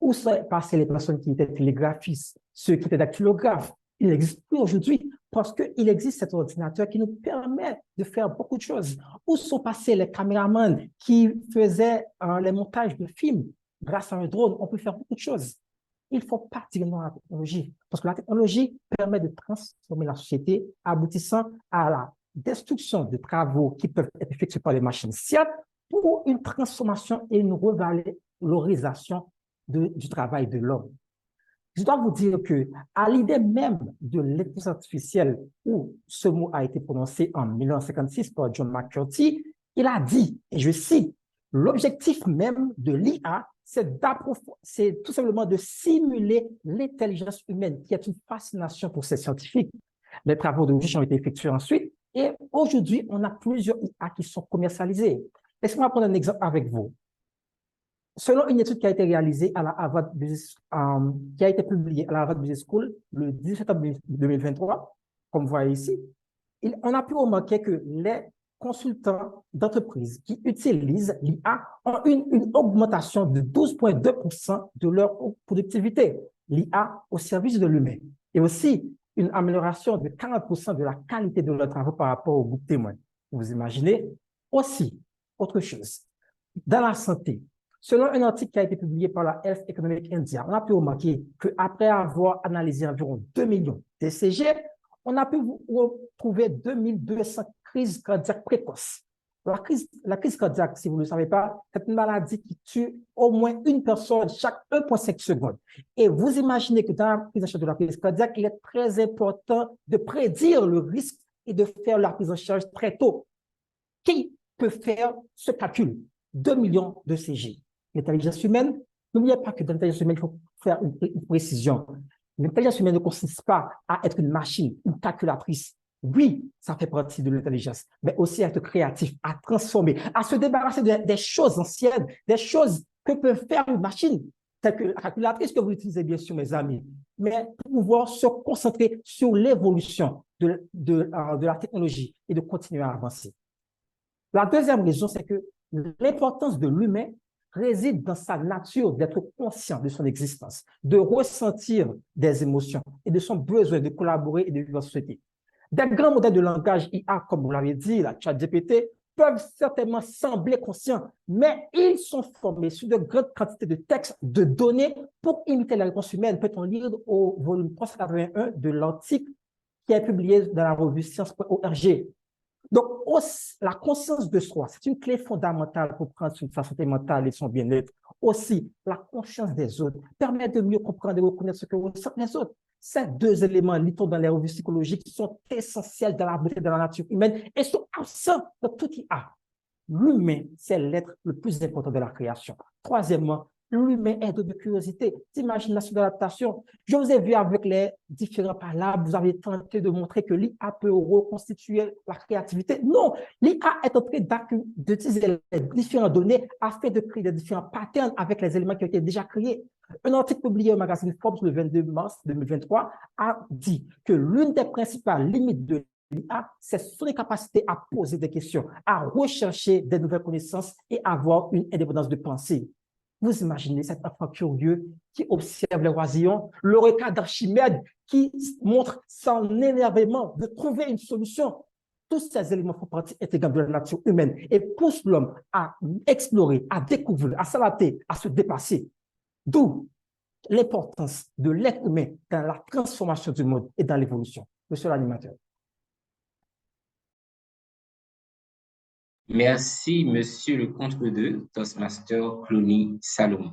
Où sont passées les personnes qui étaient télégraphistes, ceux qui étaient dactylographes? Il n'existe plus aujourd'hui parce qu'il existe cet ordinateur qui nous permet de faire beaucoup de choses. Où sont passés les caméramans qui faisaient les montages de films? Grâce à un drone, on peut faire beaucoup de choses. Il ne faut pas dire non à la technologie parce que la technologie permet de transformer la société, aboutissant à la destruction de travaux qui peuvent être effectués par les machines scientes pour une transformation et une revalorisation du travail de l'homme. Je dois vous dire qu'à l'idée même de l'intelligence artificielle, où ce mot a été prononcé en 1956 par John McCarthy, il a dit, et je cite, « L'objectif même de l'IA, c'est tout simplement de simuler l'intelligence humaine, qui est une fascination pour ces scientifiques. » Les travaux de recherche ont été effectués ensuite, et aujourd'hui, on a plusieurs IA qui sont commercialisées. Laissez-moi prendre un exemple avec vous. Selon une étude qui a été réalisée à la Harvard Business, qui a été publiée à la Harvard Business School le 18 septembre 2023, comme vous voyez ici, on a pu remarquer que les consultants d'entreprises qui utilisent l'IA ont une augmentation de 12,2% de leur productivité, l'IA au service de l'humain, et aussi une amélioration de 40% de la qualité de leurs travaux par rapport au groupe témoin. Vous imaginez? Aussi, autre chose, dans la santé, selon un article qui a été publié par la Health Economic India, on a pu remarquer qu'après avoir analysé environ 2 millions d'ECG, on a pu retrouver 2200 crises cardiaques précoces. La crise cardiaque, si vous ne le savez pas, c'est une maladie qui tue au moins une personne chaque 1,5 secondes. Et vous imaginez que dans la prise en charge de la crise cardiaque, il est très important de prédire le risque et de faire la prise en charge très tôt. Qui peut faire ce calcul? 2 millions de CG. L'intelligence humaine, n'oubliez pas que dans l'intelligence humaine, il faut faire une précision. L'intelligence humaine ne consiste pas à être une machine, une calculatrice. Oui, ça fait partie de l'intelligence, mais aussi à être créatif, à transformer, à se débarrasser des choses anciennes, des choses que peut faire une machine, telle que la calculatrice que vous utilisez bien sûr, mes amis, mais pour pouvoir se concentrer sur l'évolution de la technologie et de continuer à avancer. La deuxième raison, c'est que l'importance de l'humain réside dans sa nature d'être conscient de son existence, de ressentir des émotions et de son besoin de collaborer et de vivre en société. Des grands modèles de langage IA, comme vous l'avez dit, la ChatGPT, peuvent certainement sembler conscients, mais ils sont formés sur de grandes quantités de textes, de données pour imiter la réponse humaine. Peut-on lire au volume 381 de l'article qui est publié dans la revue Science.org. Donc, la conscience de soi, c'est une clé fondamentale pour prendre soin de sa santé mentale et son bien-être. Aussi, la conscience des autres permet de mieux comprendre et reconnaître ce que ressentent les autres. Ces deux éléments, lit-on dans les revues psychologiques, sont essentiels dans la beauté de la nature humaine et sont absents de tout IA. L'humain, c'est l'être le plus important de la création. Troisièmement, l'humain est de curiosité, d'imagination, d'adaptation. Je vous ai vu avec les différents palabres, vous avez tenté de montrer que l'IA peut reconstituer la créativité. Non, l'IA est en train d'utiliser les différentes données afin de créer des différents patterns avec les éléments qui ont été déjà créés. Un article publié au magazine Forbes le 22 mars 2023 a dit que l'une des principales limites de l'IA, c'est son capacité à poser des questions, à rechercher des nouvelles connaissances et avoir une indépendance de pensée. Vous imaginez cet enfant curieux qui observe les oisillons, le regard d'Archimède qui montre son énervement de trouver une solution. Tous ces éléments font partie intégrante de la nature humaine et poussent l'homme à explorer, à découvrir, à s'adapter, à se dépasser. D'où l'importance de l'être humain dans la transformation du monde et dans l'évolution. Monsieur l'animateur. Merci, Monsieur le Contre-deux, Toastmaster Clooney Salomon.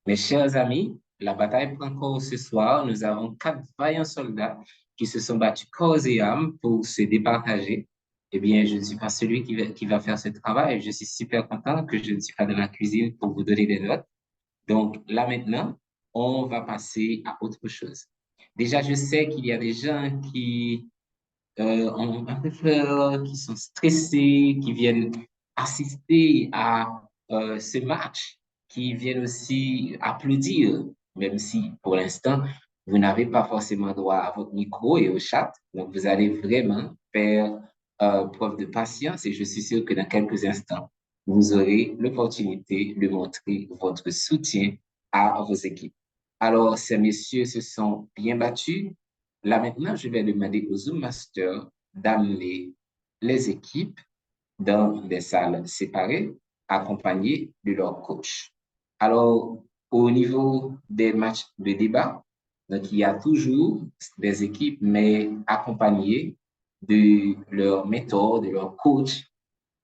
Mes chers amis, la bataille prend corps ce soir. Nous avons 4 vaillants soldats qui se sont battus corps et âme pour se départager. Eh bien, je ne suis pas celui qui va faire ce travail. Je suis super content que je ne suis pas dans la cuisine pour vous donner des notes. Donc, là maintenant, on va passer à autre chose. Déjà, je sais qu'il y a des gens qui ont un peu peur, qui sont stressés, qui viennent assister à ce match, qui viennent aussi applaudir, même si pour l'instant, vous n'avez pas forcément droit à votre micro et au chat. Donc, vous allez vraiment faire preuve de patience et je suis sûr que dans quelques instants, vous aurez l'opportunité de montrer votre soutien à vos équipes. Alors, ces messieurs se sont bien battus. Là maintenant, je vais demander aux Zoom Masters d'amener les équipes dans des salles séparées, accompagnées de leur coach. Alors, au niveau des matchs de débat, donc il y a toujours des équipes, mais accompagnées de leur mentor, de leur coach.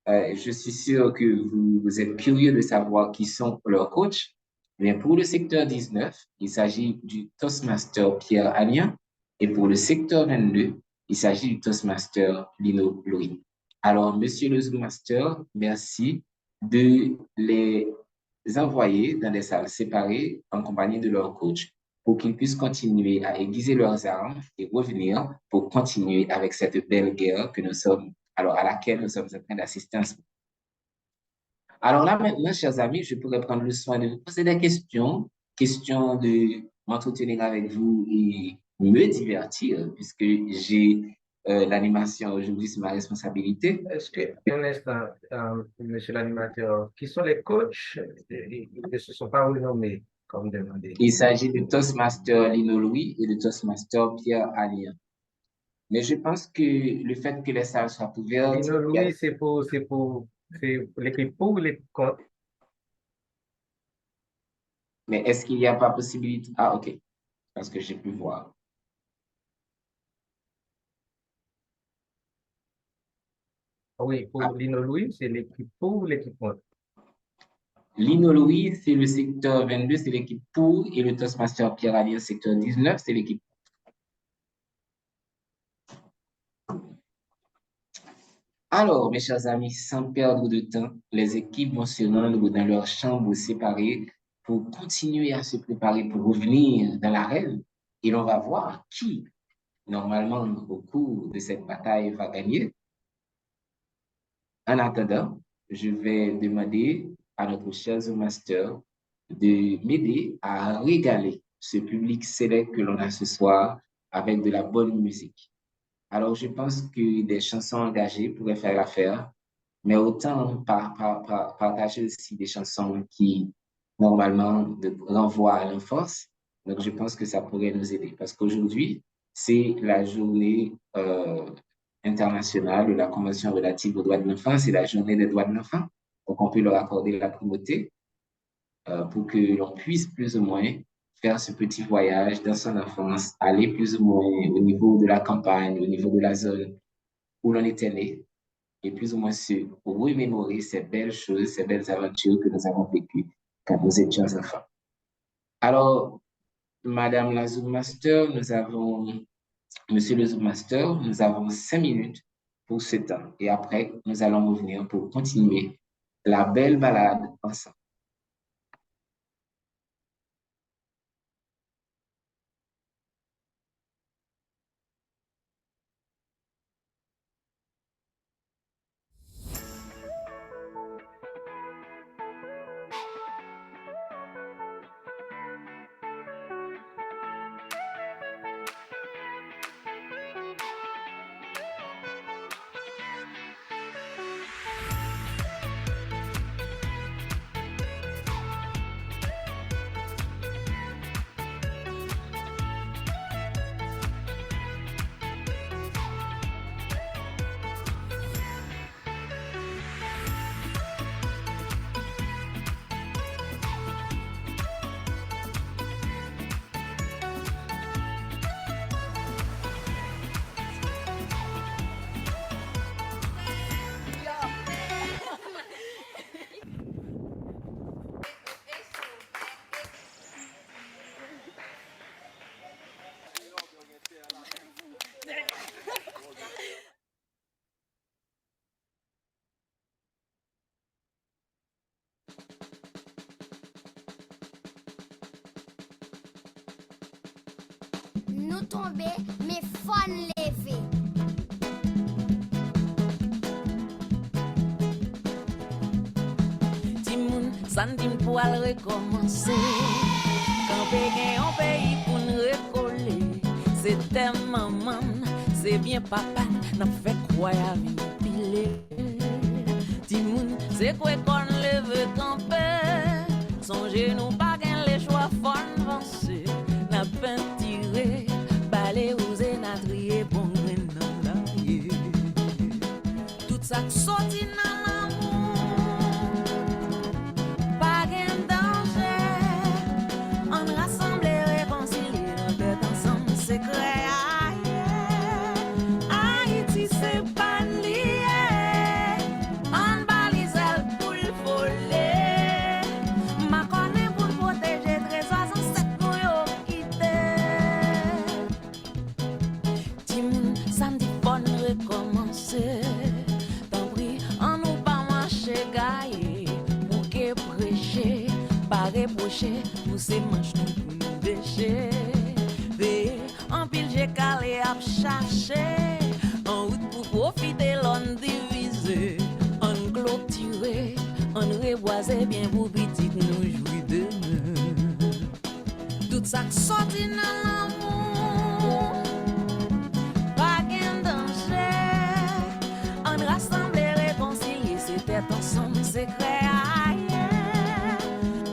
Je suis sûr que vous êtes curieux de savoir qui sont leurs coachs. Mais pour le secteur 19, il s'agit du Toastmaster Pierre Agnan. Et pour le secteur 22, il s'agit du Toastmaster Lino Louis. Alors, Monsieur le Zoommaster, merci de les envoyer dans des salles séparées en compagnie de leur coach pour qu'ils puissent continuer à aiguiser leurs armes et revenir pour continuer avec cette belle guerre que nous sommes, alors à laquelle nous sommes en train d'assister en ce moment. Alors là, maintenant, chers amis, je pourrais prendre le soin de vous poser des questions, questions de m'entretenir avec vous et me divertir, puisque j'ai l'animation aujourd'hui, c'est ma responsabilité. Est-ce que, un instant, monsieur l'animateur, qui sont les coachs? Ils ne se sont pas renommés, comme demandé. Il s'agit de Toastmaster Lino Louis et de Toastmaster Pierre Allian. Mais je pense que le fait que les salles soient ouvertes... Lino Louis, c'est pour l'équipe pour ou l'équipe contre? Mais est-ce qu'il n'y a pas possibilité? Ah, OK. Parce que j'ai pu voir. Oui, pour Lino Louis, c'est l'équipe pour ou l'équipe contre? Lino Louis, c'est le secteur 22, c'est l'équipe pour, et le Toastmaster Pierre Allian, secteur 19, c'est l'équipe. Alors, mes chers amis, sans perdre de temps, les équipes vont se rendre dans leurs chambres séparées pour continuer à se préparer pour revenir dans l'arène. Et l'on va voir qui, normalement, au cours de cette bataille, va gagner. En attendant, je vais demander à notre cher master de m'aider à régaler ce public sélect que l'on a ce soir avec de la bonne musique. Alors, je pense que des chansons engagées pourraient faire l'affaire, mais autant partager aussi des chansons qui, normalement, renvoient à l'enfance. Donc, je pense que ça pourrait nous aider parce qu'aujourd'hui, c'est la journée internationale de la Convention relative aux droits de l'enfant, c'est la journée des droits de l'enfant. Donc, on peut leur accorder la primauté pour que l'on puisse plus ou moins faire ce petit voyage dans son enfance, aller plus ou moins au niveau de la campagne, au niveau de la zone où l'on était né, et plus ou moins se remémorer ces belles choses, ces belles aventures que nous avons vécues quand nous étions enfants. Alors, Madame la Zoom Master, Monsieur le Zoom Master, nous avons 5 minutes pour ce temps. Et après, nous allons revenir pour continuer la belle balade ensemble. Nous tomber, mais fun lever. Timoun, Sandim pour aller recommencer. Camper gain un pays pour nous recoller. C'était maman, c'est bien papa, n'a fait quoi à vie pile. Timoun, c'est quoi qu'on leve camper. Songez nous pas gain les choix fun avancer. N'a pas tiré, balé osé n'a trié bon grain dans la vie. Tout ça sorti dans l'amour. Pas gain danger. On rassemble et réconcilie nos têtes ensemble secret. Haïti c'est pas lié. On balise elle pour le voler. Ma connaît pour protéger trésor sans cette nous quitté. Timoun samedi bon recommencer. Tant pis on nous pas marcher gaillé. Pour que prêcher, pas reprocher. Pour ces manches nous pour nous décher. Veillez en pile j'ai calé à chercher. En route pour profiter l'on divisé. On clôturé, on reboisé bien pour petit nous jouir de nous. Tout ça sorti dans l'amour. Pas gain danger. On rassemble et réconcilie, c'était ensemble secret.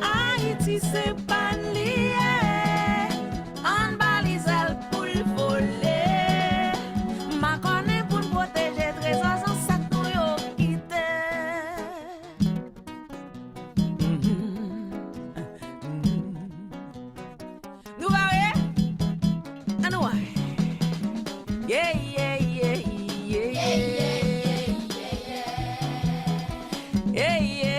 Haïti c'est pas lié. On balise elle pour le voler. Ma connaît pour le protéger trésor sans sac nous yo quitté. Nous voyez? Ah nous voyons. Yeah, yeah, yeah, yeah, yeah. Yeah, yeah.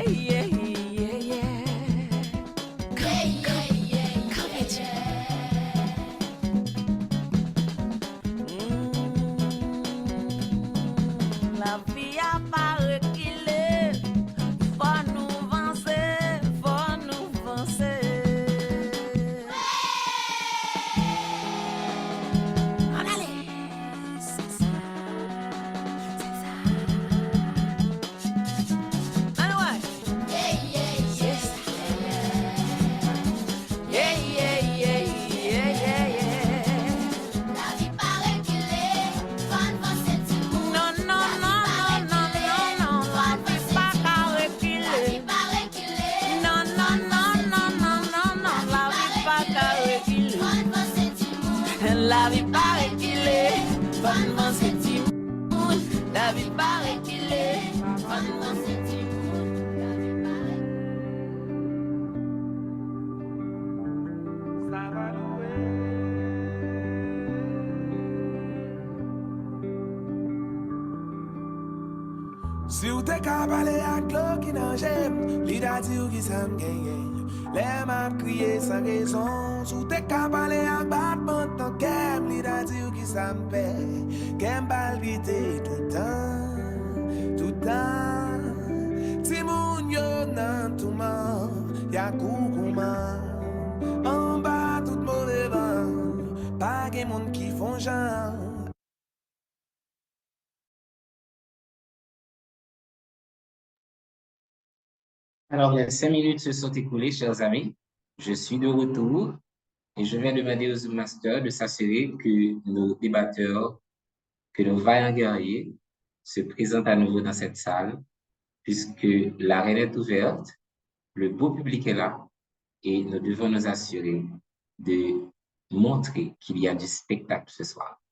Si ou te ka pale ak lo ki nan jem, li da di ou ki sa m genyen. Le m'a crié sans raison, si ou te ka pale ak batman tan kem, li da di ou ki sa m pe. Kem palpite tout temps. Ti moun yo nan touman, ya koukouman. En bas tout mauvais vent, pa gen moun ki fon jan. Alors, les 5 minutes se sont écoulées, chers amis. Je suis de retour et je viens demander aux Zoom Masters de s'assurer que nos débatteurs, que nos vaillants guerriers se présentent à nouveau dans cette salle, puisque l'arène est ouverte, le beau public est là et nous devons nous assurer de montrer qu'il y a du spectacle ce soir.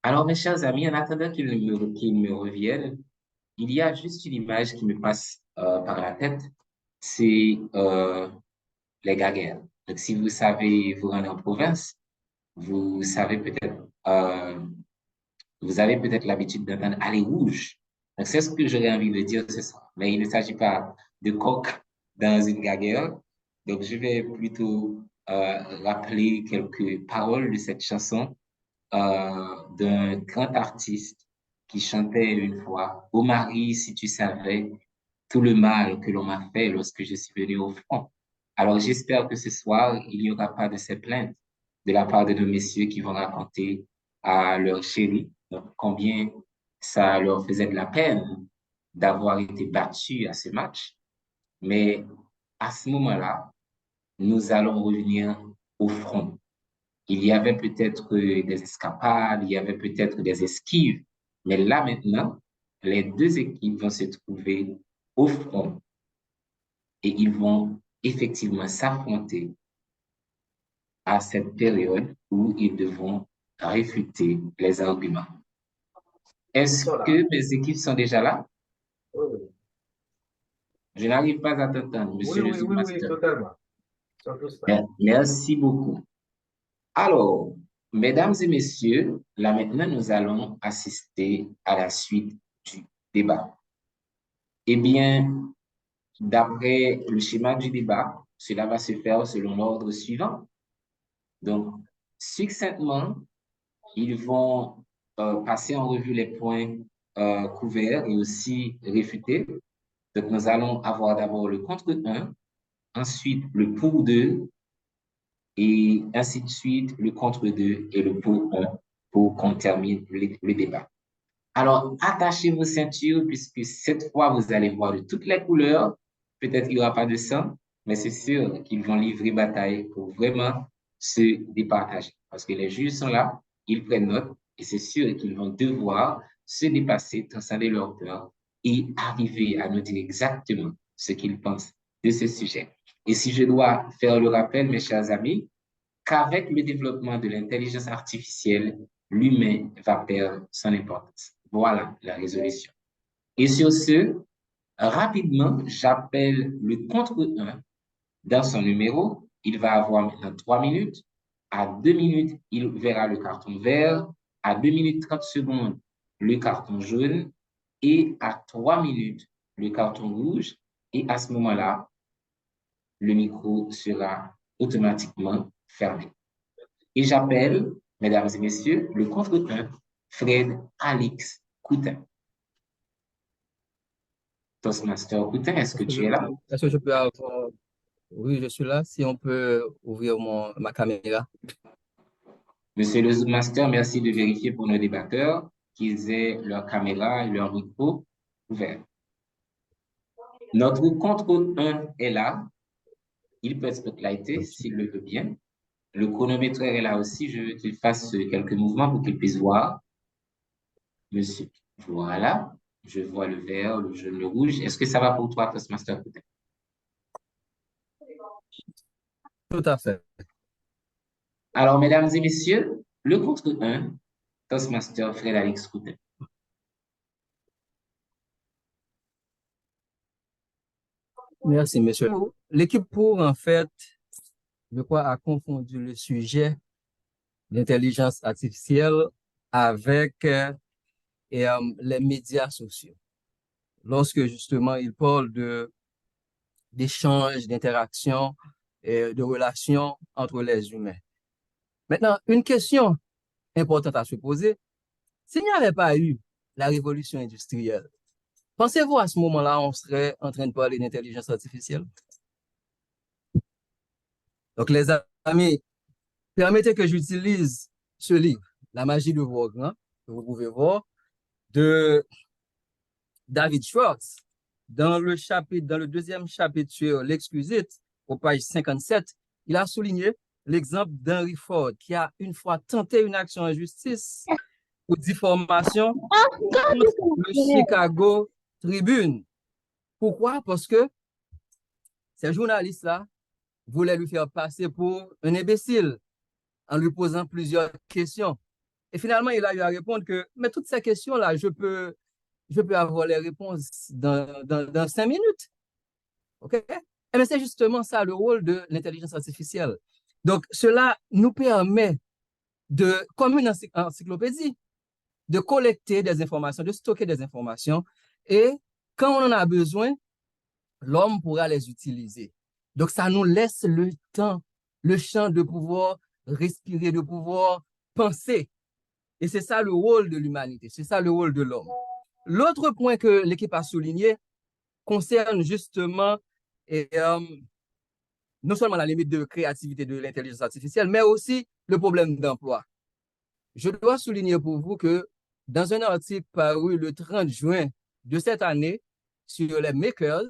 Alors, mes chers amis, en attendant qu'ils me reviennent, il y a juste une image qui me passe par la tête, c'est les gaguères. Donc, si vous savez vous rendre en province, vous savez peut-être, vous avez peut-être l'habitude d'entendre aller rouge. Donc, c'est ce que j'aurais envie de dire ce soir. Mais il ne s'agit pas de coq dans une gaguère. Donc, je vais plutôt rappeler quelques paroles de cette chanson d'un grand artiste qui chantait une fois « Ô Marie, si tu savais tout le mal que l'on m'a fait lorsque je suis venu au front. » Alors, j'espère que ce soir, il n'y aura pas de ces plaintes de la part de nos messieurs qui vont raconter à leur chérie combien ça leur faisait de la peine d'avoir été battus à ce match. Mais à ce moment-là, nous allons revenir au front. Il y avait peut-être des escapades, il y avait peut-être des esquives, mais là maintenant, les deux équipes vont se trouver au front et ils vont effectivement s'affronter à cette période où ils devront réfuter les arguments. Est-ce que mes équipes sont déjà là? Oui. Je n'arrive pas à t'entendre, monsieur le Zoom Master. Oui, totalement. Merci beaucoup. Alors, mesdames et messieurs, là maintenant, nous allons assister à la suite du débat. Eh bien, d'après le schéma du débat, cela va se faire selon l'ordre suivant. Donc, succinctement, ils vont passer en revue les points couverts et aussi réfutés. Donc, nous allons avoir d'abord le contre 1, ensuite le pour 2, et ainsi de suite, le contre 2 et le pour 1 pour qu'on termine le débat. Alors, attachez vos ceintures puisque cette fois, vous allez voir de toutes les couleurs. Peut-être qu'il n'y aura pas de sang, mais c'est sûr qu'ils vont livrer bataille pour vraiment se départager. Parce que les juges sont là, ils prennent note et c'est sûr qu'ils vont devoir se dépasser, transcender leur peur et arriver à nous dire exactement ce qu'ils pensent de ce sujet. Et si je dois faire le rappel, mes chers amis, qu'avec le développement de l'intelligence artificielle, l'humain va perdre son importance. Voilà la résolution. Et sur ce, rapidement, j'appelle le contre 1 dans son numéro. Il va avoir maintenant 3 minutes. À 2 minutes, il verra le carton vert. À 2 minutes 30 secondes, le carton jaune. Et à 3 minutes, le carton rouge. Et à ce moment-là, le micro sera automatiquement fermé. Et j'appelle, mesdames et messieurs, le contre 1, Fred Alix Coutin. Toastmaster Coutin, est-ce que tu es là? Est-ce que je peux avoir... Oui, je suis là. Si on peut ouvrir ma caméra. Monsieur le Zoom Master, merci de vérifier pour nos débatteurs qu'ils aient leur caméra et leur micro ouverts. Notre contre 1 est là. Il peut être spotlighté s'il le veut bien. Le chronométreur est là aussi. Je veux qu'il fasse quelques mouvements pour qu'il puisse voir. Monsieur, voilà. Je vois le vert, le jaune, le rouge. Est-ce que ça va pour toi, Toastmaster Coutin? Tout à fait. Alors, mesdames et messieurs, le contre 1, Toastmaster Fred Alix Coutin. Merci, monsieur. L'équipe pour, en fait, je crois, a confondu le sujet d'intelligence artificielle avec et les médias sociaux. Lorsque justement il parle d'échanges, d'interactions et de relations entre les humains. Maintenant, une question importante à se poser, s'il n'y avait pas eu la révolution industrielle, pensez-vous à ce moment-là, on serait en train de parler d'intelligence artificielle? Donc, les amis, permettez que j'utilise ce livre, La magie de vos grands, que vous pouvez voir, de David Schwartz. Dans le deuxième chapitre sur l'exquisite, au page 57, il a souligné l'exemple d'Henry Ford qui a une fois tenté une action en justice pour diffamation contre le Chicago Tribune. Pourquoi? Parce que ces journalistes-là voulaient lui faire passer pour un imbécile en lui posant plusieurs questions. Et finalement, il a eu à répondre que, mais toutes ces questions-là, je peux avoir les réponses dans 5 minutes. OK? Et c'est justement ça le rôle de l'intelligence artificielle. Donc, cela nous permet comme une encyclopédie, de collecter des informations, de stocker des informations. Et quand on en a besoin, l'homme pourra les utiliser. Donc, ça nous laisse le temps, le champ de pouvoir respirer, de pouvoir penser. Et c'est ça le rôle de l'humanité, c'est ça le rôle de l'homme. L'autre point que l'équipe a souligné concerne justement non seulement la limite de créativité de l'intelligence artificielle, mais aussi le problème d'emploi. Je dois souligner pour vous que dans un article paru le 30 juin de cette année sur les makers,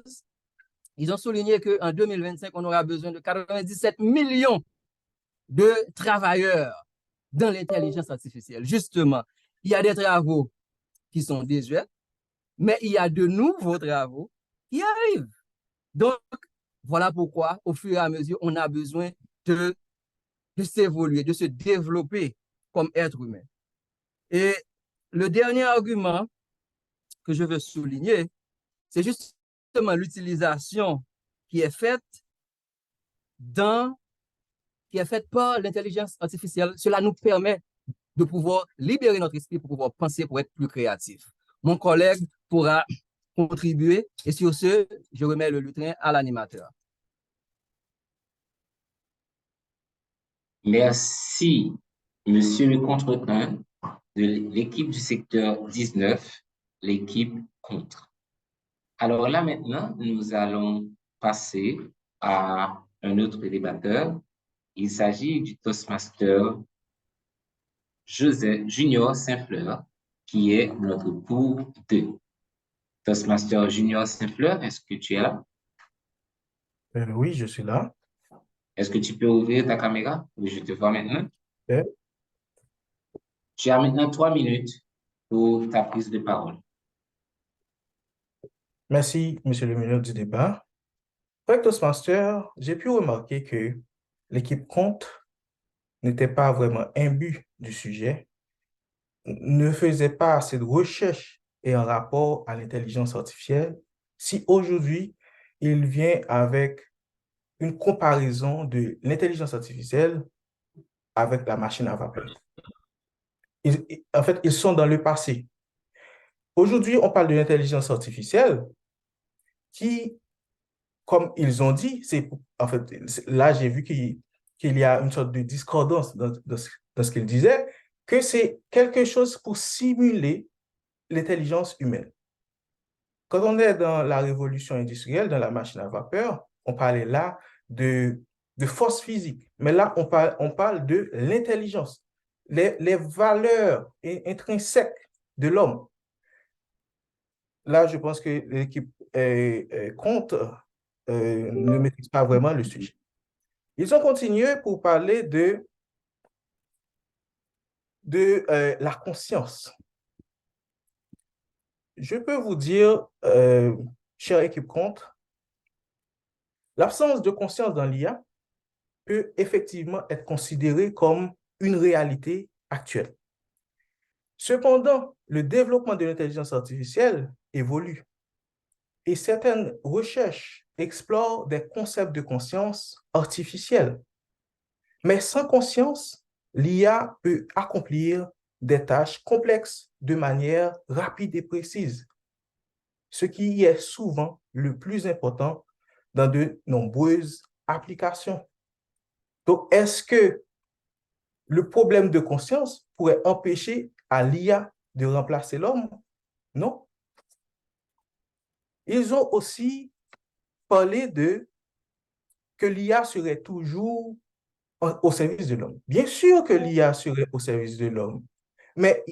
ils ont souligné qu'en 2025, on aura besoin de 97 millions de travailleurs dans l'intelligence artificielle. Justement, il y a des travaux qui sont désuets, mais il y a de nouveaux travaux qui arrivent. Donc, voilà pourquoi, au fur et à mesure, on a besoin de s'évoluer, de se développer comme être humain. Et le dernier argument que je veux souligner, c'est justement l'utilisation qui est faite par l'intelligence artificielle. Cela nous permet de pouvoir libérer notre esprit pour pouvoir penser, pour être plus créatif. Mon collègue pourra contribuer et sur ce, je remets le lutrin à l'animateur. Merci, monsieur le contre-un de l'équipe du secteur 19, l'équipe contre. Alors là, maintenant, nous allons passer à un autre débatteur. Il s'agit du Toastmaster Junior Saint-Fleur, qui est notre pour 2. Toastmaster Junior Saint-Fleur, est-ce que tu es là? Oui, je suis là. Est-ce que tu peux ouvrir ta caméra? Oui, je te vois maintenant. Okay. Tu as maintenant 3 minutes pour ta prise de parole. Merci, monsieur le ministre du débat. Avec Toastmaster, j'ai pu remarquer que l'équipe contre n'était pas vraiment imbue du sujet, ne faisait pas assez de recherche et en rapport à l'intelligence artificielle. Si aujourd'hui, il vient avec une comparaison de l'intelligence artificielle avec la machine à vapeur. En fait, ils sont dans le passé. Aujourd'hui, on parle de l'intelligence artificielle qui, comme ils ont dit, en fait, là, j'ai vu qu'il y a une sorte de discordance dans ce qu'ils disaient, que c'est quelque chose pour simuler l'intelligence humaine. Quand on est dans la révolution industrielle, dans la machine à vapeur, on parlait là de force physique. Mais là, on parle de l'intelligence, les valeurs intrinsèques de l'homme. Là, je pense que l'équipe contre ne maîtrise pas vraiment le sujet. Ils ont continué pour parler de la conscience. Je peux vous dire, chère équipe contre, l'absence de conscience dans l'IA peut effectivement être considérée comme une réalité actuelle. Cependant, le développement de l'intelligence artificielle évolue et certaines recherches explorent des concepts de conscience artificielle. Mais sans conscience, l'IA peut accomplir des tâches complexes de manière rapide et précise, ce qui est souvent le plus important dans de nombreuses applications. Donc, est-ce que le problème de conscience pourrait empêcher à l'IA de remplacer l'homme? Non. Ils ont aussi parlé que l'IA serait toujours au service de l'homme. Bien sûr que l'IA serait au service de l'homme, mais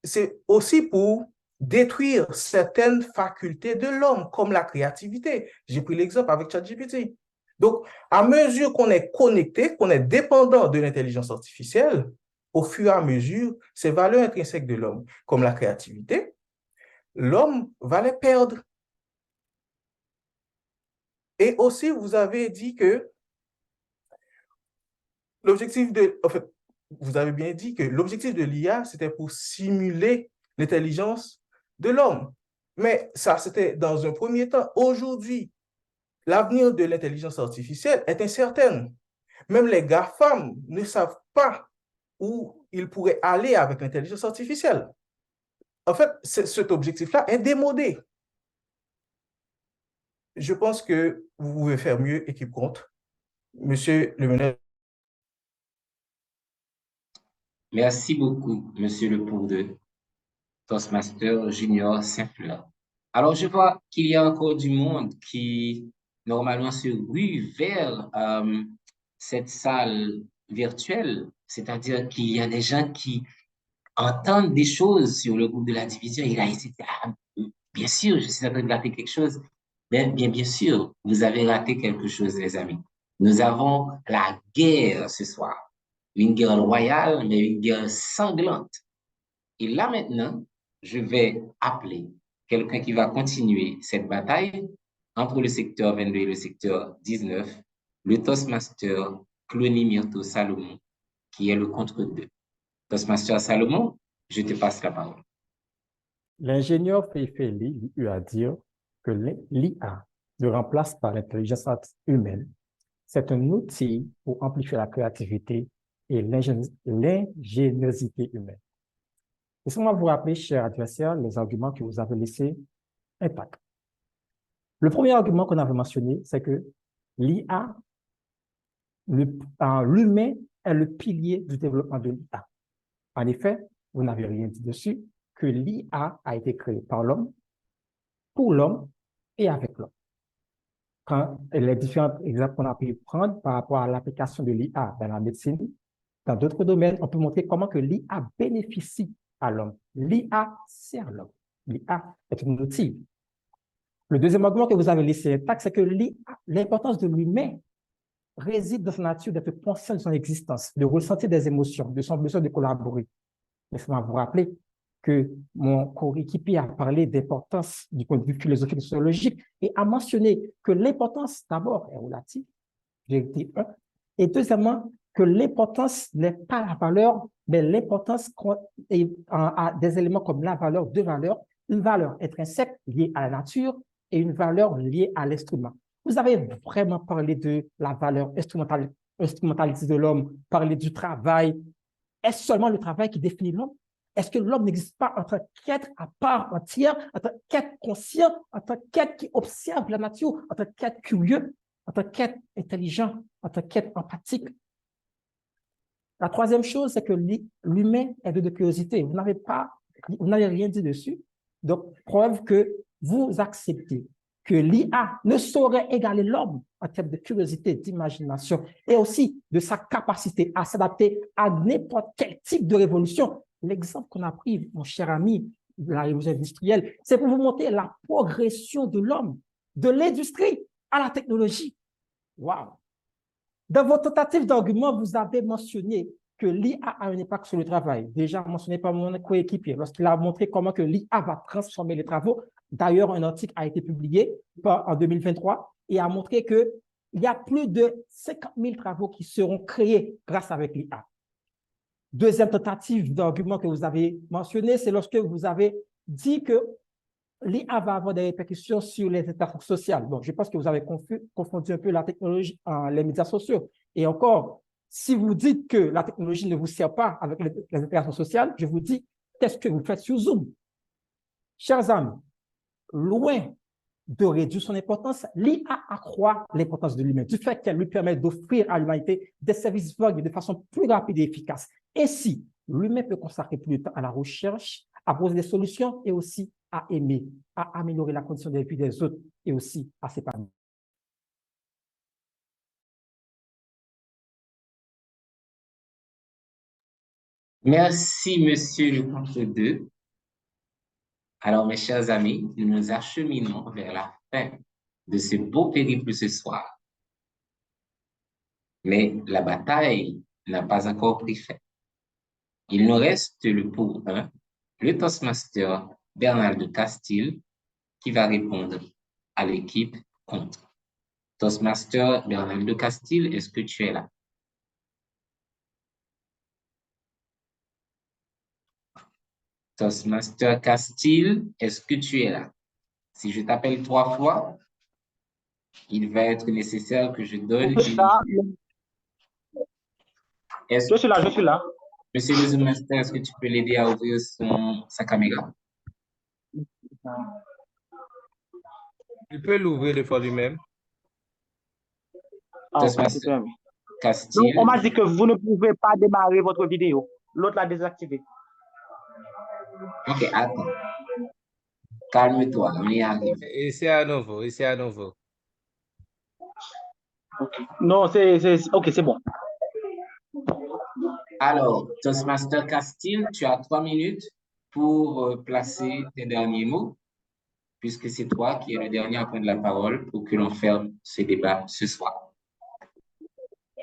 c'est aussi pour détruire certaines facultés de l'homme, comme la créativité. J'ai pris l'exemple avec ChatGPT. Donc, à mesure qu'on est connecté, qu'on est dépendant de l'intelligence artificielle, au fur et à mesure, ces valeurs intrinsèques de l'homme, comme la créativité, l'homme va les perdre. Et aussi, vous avez dit que vous avez bien dit que l'objectif de l'IA, c'était pour simuler l'intelligence de l'homme. Mais ça, c'était dans un premier temps. Aujourd'hui, l'avenir de l'intelligence artificielle est incertain. Même les GAFAM ne savent pas où ils pourraient aller avec l'intelligence artificielle. En fait, cet objectif-là est démodé. Je pense que vous pouvez faire mieux, équipe compte. Monsieur le meneur. Merci beaucoup, Monsieur le Pour de Toastmaster Junior Saint-Fleur. Alors, je vois qu'il y a encore du monde qui, normalement, se rue vers cette salle virtuelle, c'est-à-dire qu'il y a des gens qui entendent des choses sur le groupe de la division. Et là, ils se disent, ah, bien sûr, je suis en train de rater quelque chose. Bien sûr, vous avez raté quelque chose, les amis. Nous avons la guerre ce soir. Une guerre royale, mais une guerre sanglante. Et là, maintenant, je vais appeler quelqu'un qui va continuer cette bataille entre le secteur 22 et le secteur 19, le Toastmaster Clony Myrto Salomon, qui est le contre 2. Toastmaster Salomon, je te passe la parole. L'ingénieur Feifeli lui a dit que l'IA ne remplace pas l'intelligence humaine. C'est un outil pour amplifier la créativité et l'ingéniosité humaine. Laissez-moi vous rappeler, chers adversaires, les arguments que vous avez laissés intacts. Le premier argument qu'on avait mentionné, c'est que l'IA, l'humain est le pilier du développement de l'IA. En effet, vous n'avez rien dit dessus, que l'IA a été créée par l'homme, pour l'homme et avec l'homme. Quand les différents exemples qu'on a pu prendre par rapport à l'application de l'IA dans la médecine, dans d'autres domaines, on peut montrer comment que l'IA bénéficie à l'homme. L'IA sert l'homme. L'IA est un outil. Le deuxième argument que vous avez laissé intact, c'est que l'importance de l'humain réside dans sa nature d'être conscient de son existence, de ressentir des émotions, de son besoin de collaborer. Laissez-moi vous rappeler que mon coéquipier a parlé d'importance du point de vue philosophique et sociologique et a mentionné que l'importance, d'abord, est relative, vérité 1, et deuxièmement, que l'importance n'est pas la valeur, mais l'importance a des éléments comme la valeur, deux valeurs, une valeur intrinsèque liée à la nature et une valeur liée à l'instrument. Vous avez vraiment parlé de la valeur instrumentalisée de l'homme, parlé du travail. Est-ce seulement le travail qui définit l'homme? Est-ce que l'homme n'existe pas en tant qu'être à part entière, en tant qu'être conscient, en tant qu'être qui observe la nature, en tant qu'être curieux, en tant qu'être intelligent, en tant qu'être empathique? La troisième chose, c'est que l'humain est de curiosité. Vous n'avez rien dit dessus. Donc, preuve que vous acceptez que l'IA ne saurait égaler l'homme en termes de curiosité, d'imagination et aussi de sa capacité à s'adapter à n'importe quel type de révolution. L'exemple qu'on a pris, mon cher ami, de la révolution industrielle, c'est pour vous montrer la progression de l'homme, de l'industrie à la technologie. Wow! Dans votre tentative d'argument, vous avez mentionné que l'IA a un impact sur le travail, déjà mentionné par mon coéquipier, lorsqu'il a montré comment que l'IA va transformer les travaux. D'ailleurs, un article a été publié en 2023 et a montré qu'il y a plus de 50 000 travaux qui seront créés grâce avec l'IA. Deuxième tentative d'argument que vous avez mentionné, c'est lorsque vous avez dit que l'IA va avoir des répercussions sur les interactions sociales. Bon, je pense que vous avez confondu un peu la technologie, les médias sociaux. Et encore, Si vous dites que la technologie ne vous sert pas avec les interactions sociales, je vous dis, qu'est-ce que vous faites sur Zoom? Chers amis, loin de réduire son importance, l'IA accroît l'importance de l'humain, du fait qu'elle lui permet d'offrir à l'humanité des services variés de façon plus rapide et efficace. Ainsi, l'humain peut consacrer plus de temps à la recherche, à poser des solutions et aussi à aimer, à améliorer la condition de vie des autres et aussi à s'épanouir. Merci, monsieur le contre 2. Alors, mes chers amis, nous nous acheminons vers la fin de ce beau périple ce soir. Mais la bataille n'a pas encore pris fin. Il nous reste le pour 1, le Toastmaster Bernard de Castille, qui va répondre à l'équipe contre. Toastmaster Bernard de Castille, est-ce que tu es là? Toastmaster Castille, est-ce que tu es là? Si je t'appelle 3 fois, il va être nécessaire que je donne... Je suis là, je suis là. Monsieur le Zoom Master, est-ce que tu peux l'aider à ouvrir sa caméra? Il peut l'ouvrir de fois lui-même. Toastmaster Castille. On m'a dit que vous ne pouvez pas démarrer votre vidéo. L'autre l'a désactivé. Ok, attends. Calme-toi, on y arrive. Essaye à nouveau, essaye à nouveau. Okay. Non, ok, c'est bon. Alors, Toastmaster Castille, tu as 3 minutes pour placer tes derniers mots, puisque c'est toi qui es le dernier à prendre la parole pour que l'on ferme ce débat ce soir.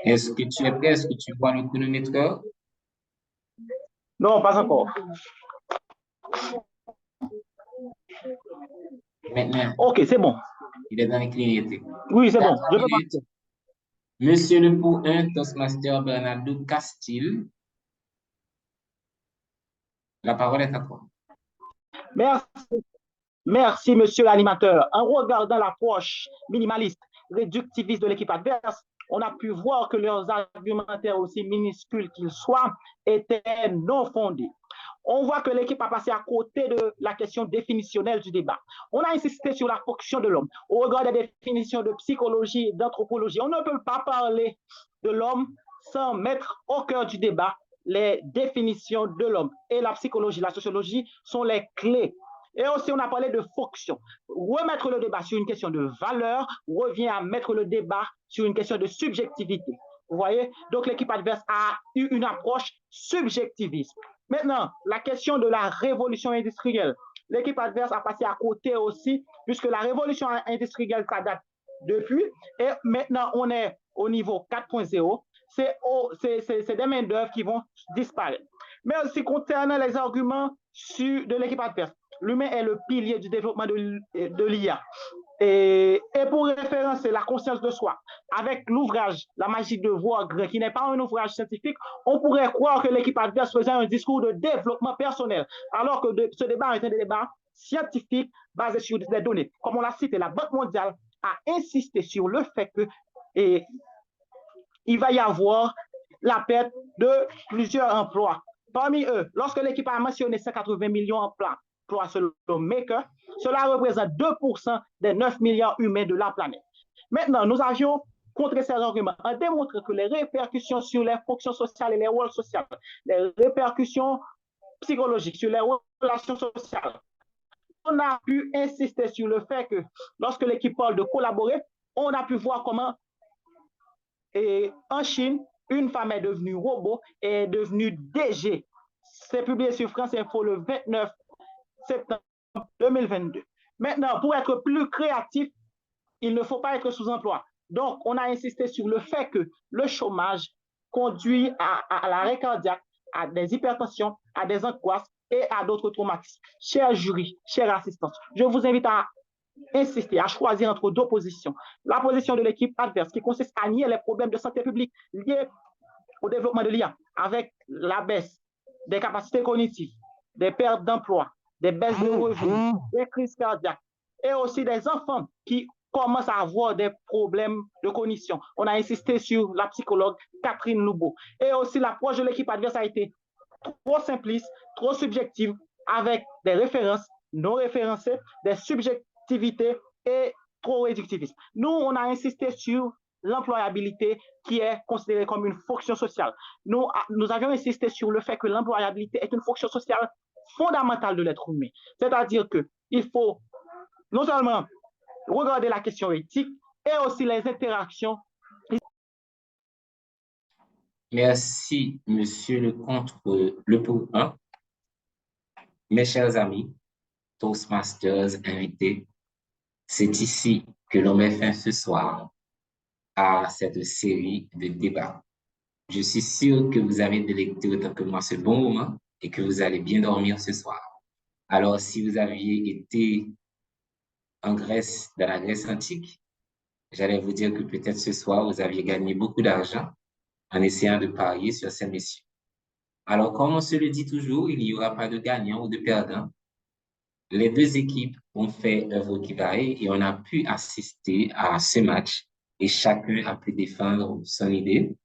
Est-ce que tu es prêt? Est-ce que tu vois le chronomètre? Non, pas encore. Maintenant. Ok, c'est bon. Il est dans les clignotés. Oui, c'est bon. Je peux partir. Monsieur le pour 1, Toastmaster Bernardo Castille. La parole est à toi. Merci. Merci, monsieur l'animateur. En regardant l'approche minimaliste, réductiviste de l'équipe adverse, on a pu voir que leurs argumentaires, aussi minuscules qu'ils soient, étaient non fondés. On voit que l'équipe a passé à côté de la question définitionnelle du débat. On a insisté sur la fonction de l'homme. Au regard des définitions de psychologie et d'anthropologie, on ne peut pas parler de l'homme sans mettre au cœur du débat les définitions de l'homme. Et la psychologie, la sociologie sont les clés. Et aussi, on a parlé de fonction. Remettre le débat sur une question de valeur revient à mettre le débat sur une question de subjectivité. Vous voyez? Donc, l'équipe adverse a eu une approche subjectiviste. Maintenant, la question de la révolution industrielle. L'équipe adverse a passé à côté aussi, puisque la révolution industrielle, ça date depuis. Et maintenant, on est au niveau 4.0. C'est des main-d'œuvre qui vont disparaître. Mais aussi, concernant les arguments de l'équipe adverse, l'humain est le pilier du développement de l'IA. Et pour référencer la conscience de soi, avec l'ouvrage La magie de Voigre, qui n'est pas un ouvrage scientifique, on pourrait croire que l'équipe adverse faisait un discours de développement personnel, alors que ce débat est un débat scientifique basé sur des données. Comme on l'a cité, la Banque mondiale a insisté sur le fait que il va y avoir la perte de plusieurs emplois. Parmi eux, lorsque l'équipe a mentionné 180 millions d'emplois selon Maker, cela représente 2% des 9 milliards humains de la planète. Maintenant, nous avions contré ces arguments en démontrant que les répercussions sur les fonctions sociales et les rôles sociaux, les répercussions psychologiques sur les relations sociales, on a pu insister sur le fait que lorsque l'équipe parle de collaborer, on a pu voir comment en Chine, une femme est devenue robot et est devenue DG. C'est publié sur France Info le 29 septembre 2022. Maintenant, pour être plus créatif, il ne faut pas être sous-emploi. Donc, on a insisté sur le fait que le chômage conduit à l'arrêt cardiaque, à des hypertensions, à des angoisses et à d'autres traumatismes. Chers jurys, chers assistants, je vous invite à insister, à choisir entre deux positions. La position de l'équipe adverse qui consiste à nier les problèmes de santé publique liés au développement de l'IA avec la baisse des capacités cognitives, des pertes d'emploi, des baisses de revenus, des crises cardiaques et aussi des enfants qui commencent à avoir des problèmes de cognition. On a insisté sur la psychologue Catherine Loubeau. Et aussi, l'approche de l'équipe adverse a été trop simpliste, trop subjective, avec des références non référencées, des subjectivités et trop réductivistes. Nous, on a insisté sur l'employabilité qui est considérée comme une fonction sociale. Nous avions insisté sur le fait que l'employabilité est une fonction sociale fondamentale de l'être humain. C'est-à-dire qu'il faut non seulement regarder la question éthique et aussi les interactions. Merci, Monsieur le le pour 1. Mes chers amis, Toastmasters invités, c'est ici que l'on met fin ce soir à cette série de débats. Je suis sûr que vous avez délecté autant que moi ce bon moment et que vous allez bien dormir ce soir. Alors, si vous aviez été en Grèce, dans la Grèce antique, j'allais vous dire que peut-être ce soir, vous aviez gagné beaucoup d'argent en essayant de parier sur ces messieurs. Alors, comme on se le dit toujours, il n'y aura pas de gagnant ou de perdant. Les deux équipes ont fait œuvre équivalente et on a pu assister à ce match et chacun a pu défendre son idée.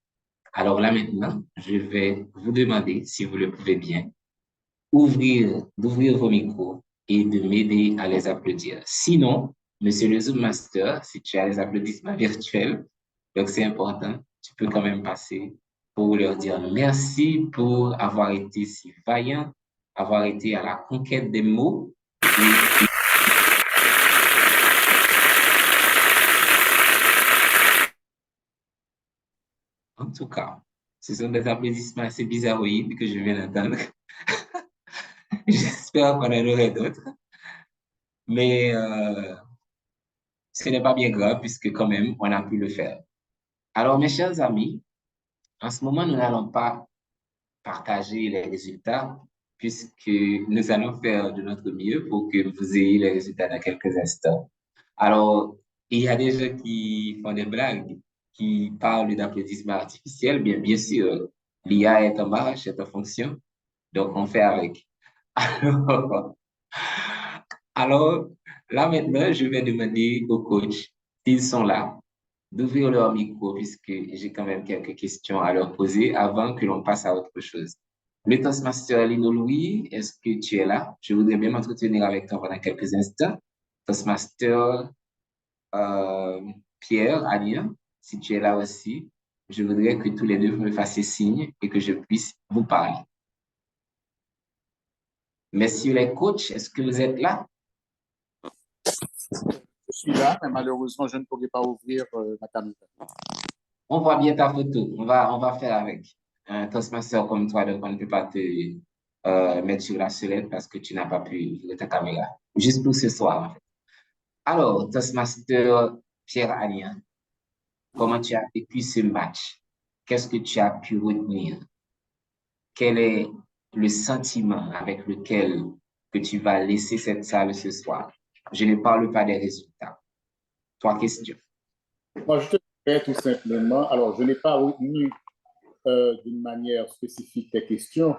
Alors là maintenant, je vais vous demander, si vous le pouvez bien, d'ouvrir vos micros et de m'aider à les applaudir. Sinon, Monsieur le Zoom Master, si tu as les applaudissements virtuels, donc c'est important, tu peux quand même passer pour leur dire merci pour avoir été si vaillant, avoir été à la conquête des mots. En tout cas, ce sont des applaudissements assez bizarroïdes que je viens d'entendre. J'espère qu'on en aurait d'autres. Mais ce n'est pas bien grave puisque quand même, on a pu le faire. Alors, mes chers amis, en ce moment, nous n'allons pas partager les résultats puisque nous allons faire de notre mieux pour que vous ayez les résultats dans quelques instants. Alors, il y a des gens qui font des blagues, qui parlent d'applaudissements artificiels. Bien sûr, l'IA est en marche, est en fonction, donc on fait avec. Alors, là maintenant, je vais demander aux coachs, s'ils sont là, d'ouvrir leur micro puisque j'ai quand même quelques questions à leur poser avant que l'on passe à autre chose. Le Toastmaster Lino Louis, est-ce que tu es là? Je voudrais bien m'entretenir avec toi pendant quelques instants. Toastmaster Pierre, Alien, si tu es là aussi, je voudrais que tous les deux me fassiez signe et que je puisse vous parler. Messieurs les coachs, est-ce que vous êtes là? Je suis là, mais malheureusement, je ne pourrai pas ouvrir ma caméra. On voit bien ta photo. On va faire avec. Un Toastmaster comme toi, donc on ne peut pas te mettre sur la sellette parce que tu n'as pas pu ouvrir ta caméra. Juste pour ce soir, en fait. Alors, Toastmaster Pierre Alien, comment tu as vécu ce match? Qu'est-ce que tu as pu retenir? Quel est le sentiment avec lequel que tu vas laisser cette salle ce soir? Je ne parle pas des résultats. 3 questions. Moi, je te dirais tout simplement, alors je n'ai pas retenu d'une manière spécifique tes questions,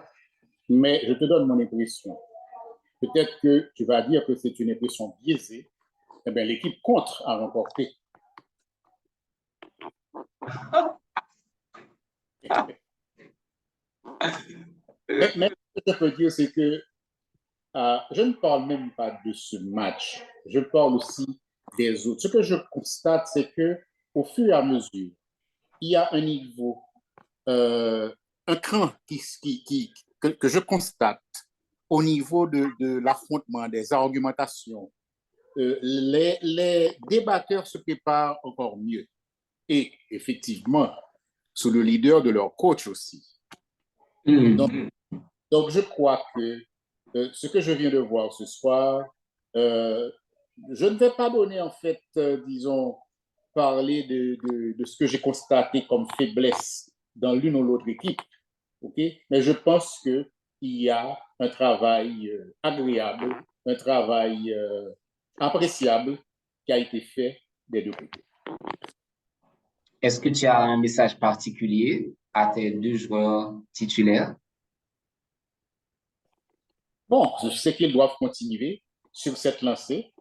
mais je te donne mon impression. Peut-être que tu vas dire que c'est une impression biaisée. Eh bien, l'équipe contre a remporté. Mais ce que je peux dire, c'est que je ne parle même pas de ce match. Je parle aussi des autres. Ce que je constate, c'est que au fur et à mesure, il y a un niveau, un cran que je constate au niveau de l'affrontement, des argumentations. Les débatteurs se préparent encore mieux. Et effectivement, sous le leader de leur coach aussi. Donc, je crois que ce que je viens de voir ce soir, je ne vais pas donner, en fait, disons, parler de ce que j'ai constaté comme faiblesse dans l'une ou l'autre équipe, okay? Mais je pense qu'il y a un travail agréable, un travail appréciable qui a été fait des deux côtés. Est-ce que tu as un message particulier à tes 2 joueurs titulaires? Bon, je sais qu'ils doivent continuer sur cette lancée.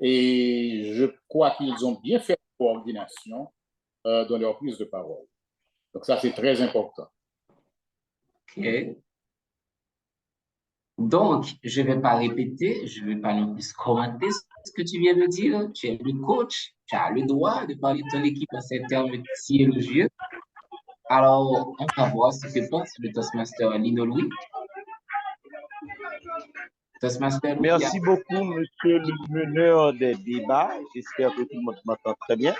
Et je crois qu'ils ont bien fait la coordination dans leur prise de parole. Donc ça, c'est très important. OK. Donc, je ne vais pas répéter, je ne vais pas non plus commenter ce que tu viens de dire. Tu es le coach, tu as le droit de parler de ton équipe en ces termes si élogieux. Alors, on va voir ce que pense le Toastmaster Lino Louis. Toastmaster Louis. Merci beaucoup, monsieur le meneur des débats. J'espère que tout le monde m'entend très bien.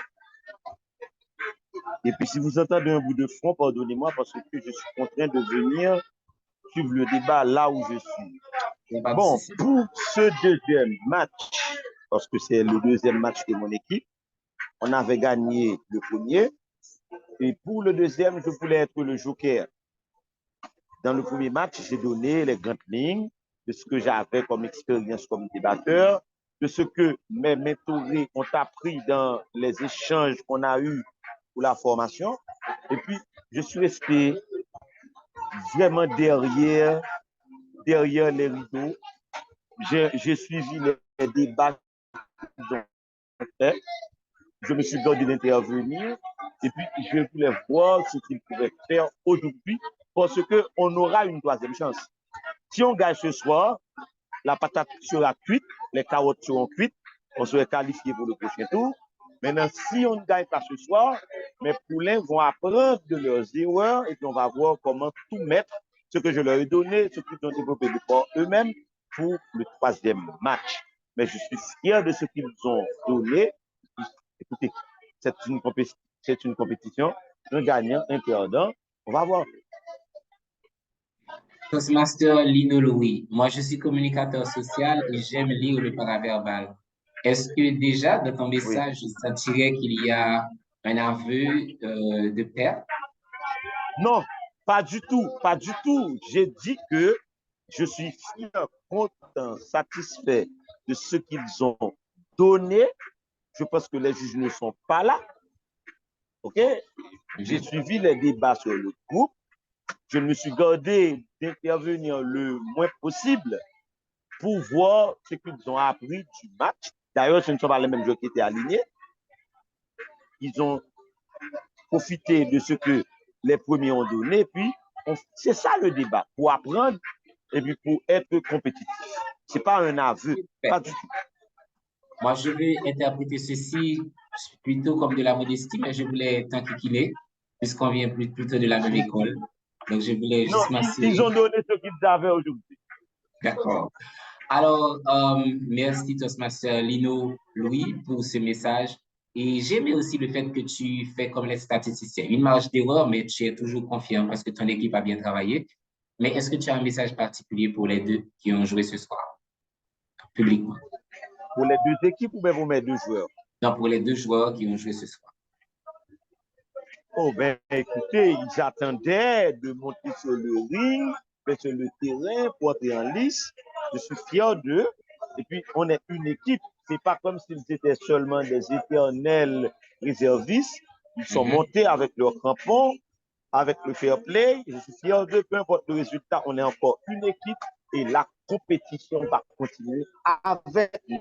Et puis, si vous entendez un bout de fond, pardonnez-moi parce que je suis contraint de venir suivre le débat là où je suis. Bon, pour ce deuxième match, parce que c'est le deuxième match de mon équipe, on avait gagné le premier. Et pour le deuxième, je voulais être le joker. Dans le premier match, j'ai donné les grandes lignes de ce que j'avais comme expérience comme débatteur, de ce que mes mentorés ont appris dans les échanges qu'on a eus pour la formation. Et puis, je suis resté vraiment derrière les rideaux. J'ai suivi les débats qu'ils ont fait. Je me suis gardé d'intervenir et puis je voulais voir ce qu'ils pouvaient faire aujourd'hui parce qu'on aura une troisième chance. Si on gagne ce soir, la patate sera cuite, les carottes seront cuites, on sera qualifié pour le prochain tour. Maintenant, si on ne gagne pas ce soir, mes poulains vont apprendre de leurs erreurs et puis on va voir comment tout mettre, ce que je leur ai donné, ce qu'ils ont développé de par eux-mêmes pour le troisième match. Mais je suis fier de ce qu'ils ont donné. Écoutez, c'est une compétition, un gagnant, un perdant. On va voir. Toastmaster Lino Louis, moi je suis communicateur social et j'aime lire le paraverbal. Est-ce que déjà dans ton message, je sentirais qu'il y a un aveu de perte? Non, pas du tout, pas du tout. J'ai dit que je suis fier, content, satisfait de ce qu'ils ont donné. Je pense que les juges ne sont pas là. OK? J'ai suivi les débats sur le groupe. Je me suis gardé d'intervenir le moins possible pour voir ce qu'ils ont appris du match. D'ailleurs, ce ne sont pas les mêmes joueurs qui étaient alignés. Ils ont profité de ce que les premiers ont donné. Puis, c'est ça le débat, pour apprendre et puis pour être compétitif. Ce n'est pas un aveu, pas du tout. Moi, je vais interpréter ceci plutôt comme de la modestie, mais je voulais t'enquiquiner, puisqu'on vient plutôt de la même école. Donc, je voulais juste m'assurer. Ils ont donné ce qu'ils avaient aujourd'hui. D'accord. Alors, merci Toastmaster Lino Louis pour ce message. Et j'aimais aussi le fait que tu fais comme les statisticiens. Une marge d'erreur, mais tu es toujours confiant parce que ton équipe a bien travaillé. Mais est-ce que tu as un message particulier pour les deux qui ont joué ce soir, publiquement? Pour les deux équipes ou bien pour mes deux joueurs? Non, pour les deux joueurs qui ont joué ce soir. Oh, ben, écoutez, ils attendaient de monter sur le ring, sur le terrain, pour entrer en lice. Je suis fier d'eux. Et puis, on est une équipe. C'est pas comme s'ils étaient seulement des éternels réservistes. Ils sont montés avec leur crampon, avec le fair play. Je suis fier d'eux. Peu importe le résultat, on est encore une équipe et la compétition va continuer avec nous.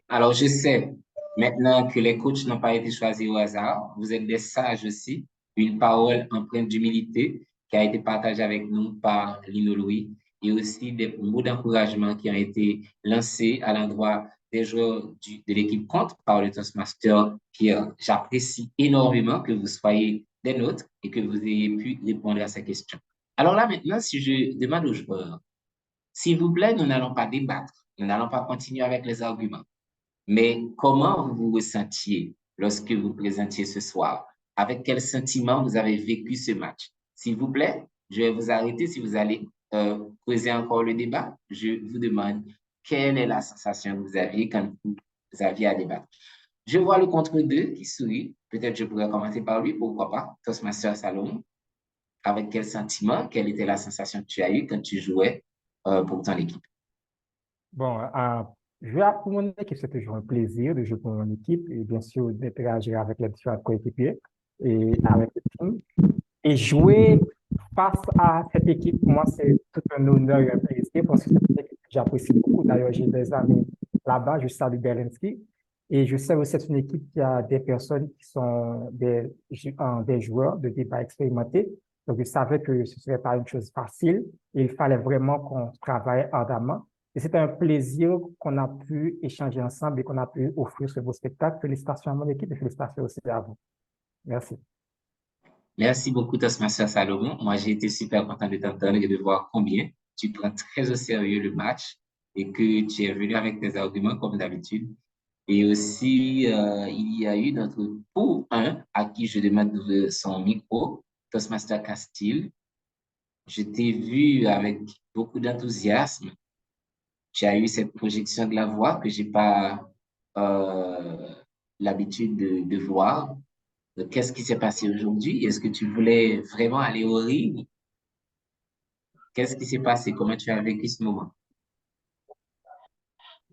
Alors, je sais, maintenant que les coachs n'ont pas été choisis au hasard, vous êtes des sages aussi. Une parole empreinte d'humilité qui a été partagée avec nous par Lino Louis et aussi des mots d'encouragement qui ont été lancés à l'endroit des joueurs de l'équipe contre par le Toastmaster Pierre. J'apprécie énormément que vous soyez des nôtres et que vous ayez pu répondre à ces questions. Alors là, maintenant, si je demande aux joueurs, s'il vous plaît, nous n'allons pas débattre, nous n'allons pas continuer avec les arguments. Mais comment vous vous ressentiez lorsque vous présentiez ce soir? Avec quel sentiment vous avez vécu ce match? S'il vous plaît, je vais vous arrêter si vous allez creuser encore le débat. Je vous demande quelle est la sensation que vous aviez quand vous aviez à débattre. Je vois le contre-deux qui sourit. Peut-être je pourrais commencer par lui, pourquoi pas? Toastmaster Salomon. Avec quel sentiment, quelle était la sensation que tu as eue quand tu jouais pour ton équipe? Bon, jouer pour mon équipe, c'est toujours un plaisir de jouer pour mon équipe et bien sûr d'interagir avec les différents coéquipiers et avec le team. Et jouer face à cette équipe, pour moi, c'est tout un honneur et un plaisir parce que c'est une équipe que j'apprécie beaucoup. D'ailleurs, j'ai des amis là-bas. Je salue Berlinski. Et je sais aussi que c'est une équipe qui a des personnes qui sont des joueurs de débat expérimentés. Donc, je savais que ce ne serait pas une chose facile. Il fallait vraiment qu'on travaille ardemment. Et c'est un plaisir qu'on a pu échanger ensemble et qu'on a pu offrir ce beau spectacle. Félicitations à mon équipe et félicitations aussi à vous. Merci. Merci beaucoup, Toastmaster Salomon. Moi, j'ai été super content de t'entendre et de voir combien tu prends très au sérieux le match et que tu es venu avec tes arguments comme d'habitude. Et aussi, il y a eu notre pour un à qui je demande d'ouvrir son micro, Toastmaster Castile. Je t'ai vu avec beaucoup d'enthousiasme. Tu as eu cette projection de la voix que j'ai pas l'habitude de voir. Donc, qu'est-ce qui s'est passé aujourd'hui? Est-ce que tu voulais vraiment aller au ring? Qu'est-ce qui s'est passé? Comment tu as vécu ce moment?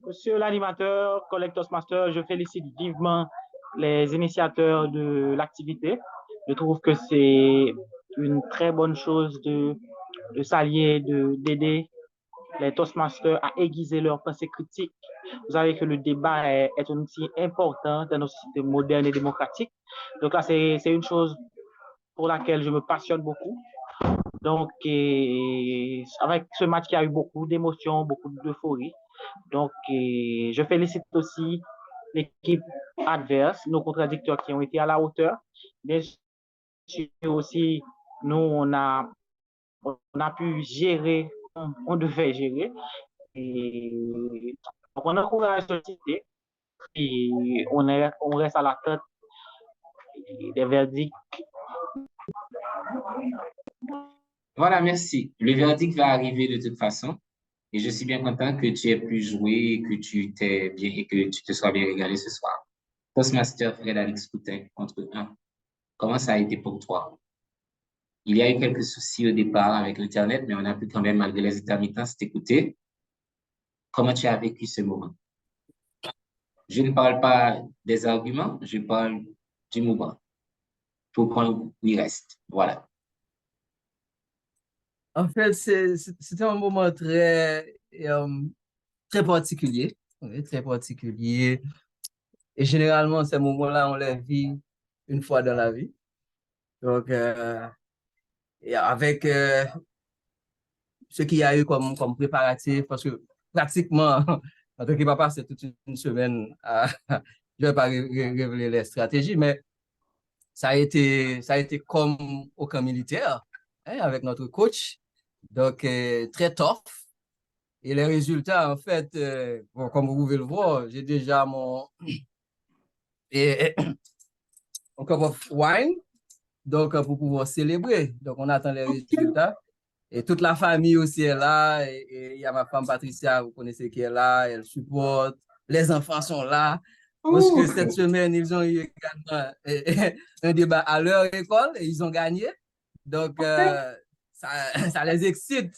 Monsieur l'animateur, Collectors Master, je félicite vivement les initiateurs de l'activité. Je trouve que c'est une très bonne chose de s'allier, d'aider les Toastmasters à aiguiser leur pensée critique. Vous savez que le débat est un outil important dans nos sociétés modernes et démocratiques. Donc là, c'est une chose pour laquelle je me passionne beaucoup. Donc, avec ce match qui a eu beaucoup d'émotions, beaucoup d'euphorie, donc je félicite aussi l'équipe adverse, nos contradicteurs qui ont été à la hauteur. Bien sûr aussi, nous, on a pu gérer, on devait gérer. Et donc, on encourage la société et on reste à l'attente des verdicts. Voilà, merci. Le verdict va arriver de toute façon. Et je suis bien content que tu aies pu jouer, que tu t'es bien et que tu te sois bien régalé ce soir. Toastmaster Fred-Alix Coutin contre 1. Comment ça a été pour toi? Il y a eu quelques soucis au départ avec l'Internet, mais on a pu quand même, malgré les intermittences, t'écouter. Comment tu as vécu ce moment? Je ne parle pas des arguments, je parle du moment. Pour qu'on y reste. Voilà. En fait, c'était un moment très particulier. Oui, très particulier. Et généralement, ces moments-là, on les vit une fois dans la vie. Donc, et avec ce qu'il y a eu comme préparatif, parce que pratiquement, en tant que papa, c'est toute une semaine à, je ne vais pas révéler les stratégies, mais ça a été comme au camp militaire, hein, avec notre coach. Donc, très tough. Et les résultats, en fait, bon, comme vous pouvez le voir, j'ai déjà mon cup of wine, donc pour pouvoir célébrer. Donc, on attend les résultats. Et toute la famille aussi est là. Et il y a ma femme Patricia, vous connaissez qui est là, elle supporte. Les enfants sont là. Parce que cette semaine, ils ont eu également un débat à leur école et ils ont gagné. Donc, ça les excite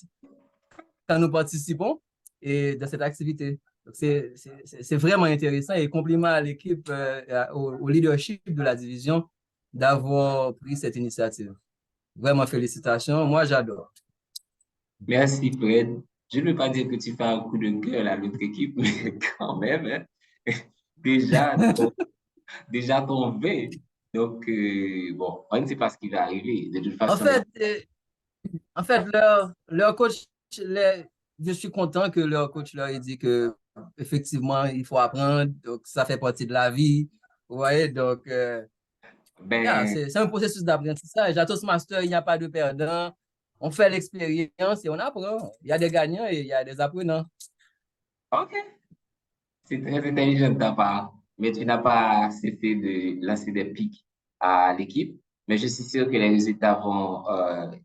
quand nous participons et dans cette activité. Donc, c'est vraiment intéressant et compliment à l'équipe, au leadership de la division d'avoir pris cette initiative. Vraiment, félicitations. Moi, j'adore. Merci, Fred. Je ne veux pas dire que tu fais un coup de gueule à l'autre équipe, mais quand même, hein, déjà tombé. Donc, bon, on ne sait pas ce qui va arriver. De toute façon, En fait, leur coach, je suis content que leur coach leur ait dit que effectivement, il faut apprendre, donc ça fait partie de la vie. Vous voyez, donc c'est un processus d'apprentissage. À Toastmaster, il n'y a pas de perdant. On fait l'expérience et on apprend. Il y a des gagnants et il y a des apprenants. OK. C'est très intelligent de ta part, mais tu n'as pas cessé de lancer des pics à l'équipe. Mais je suis sûr que les résultats vont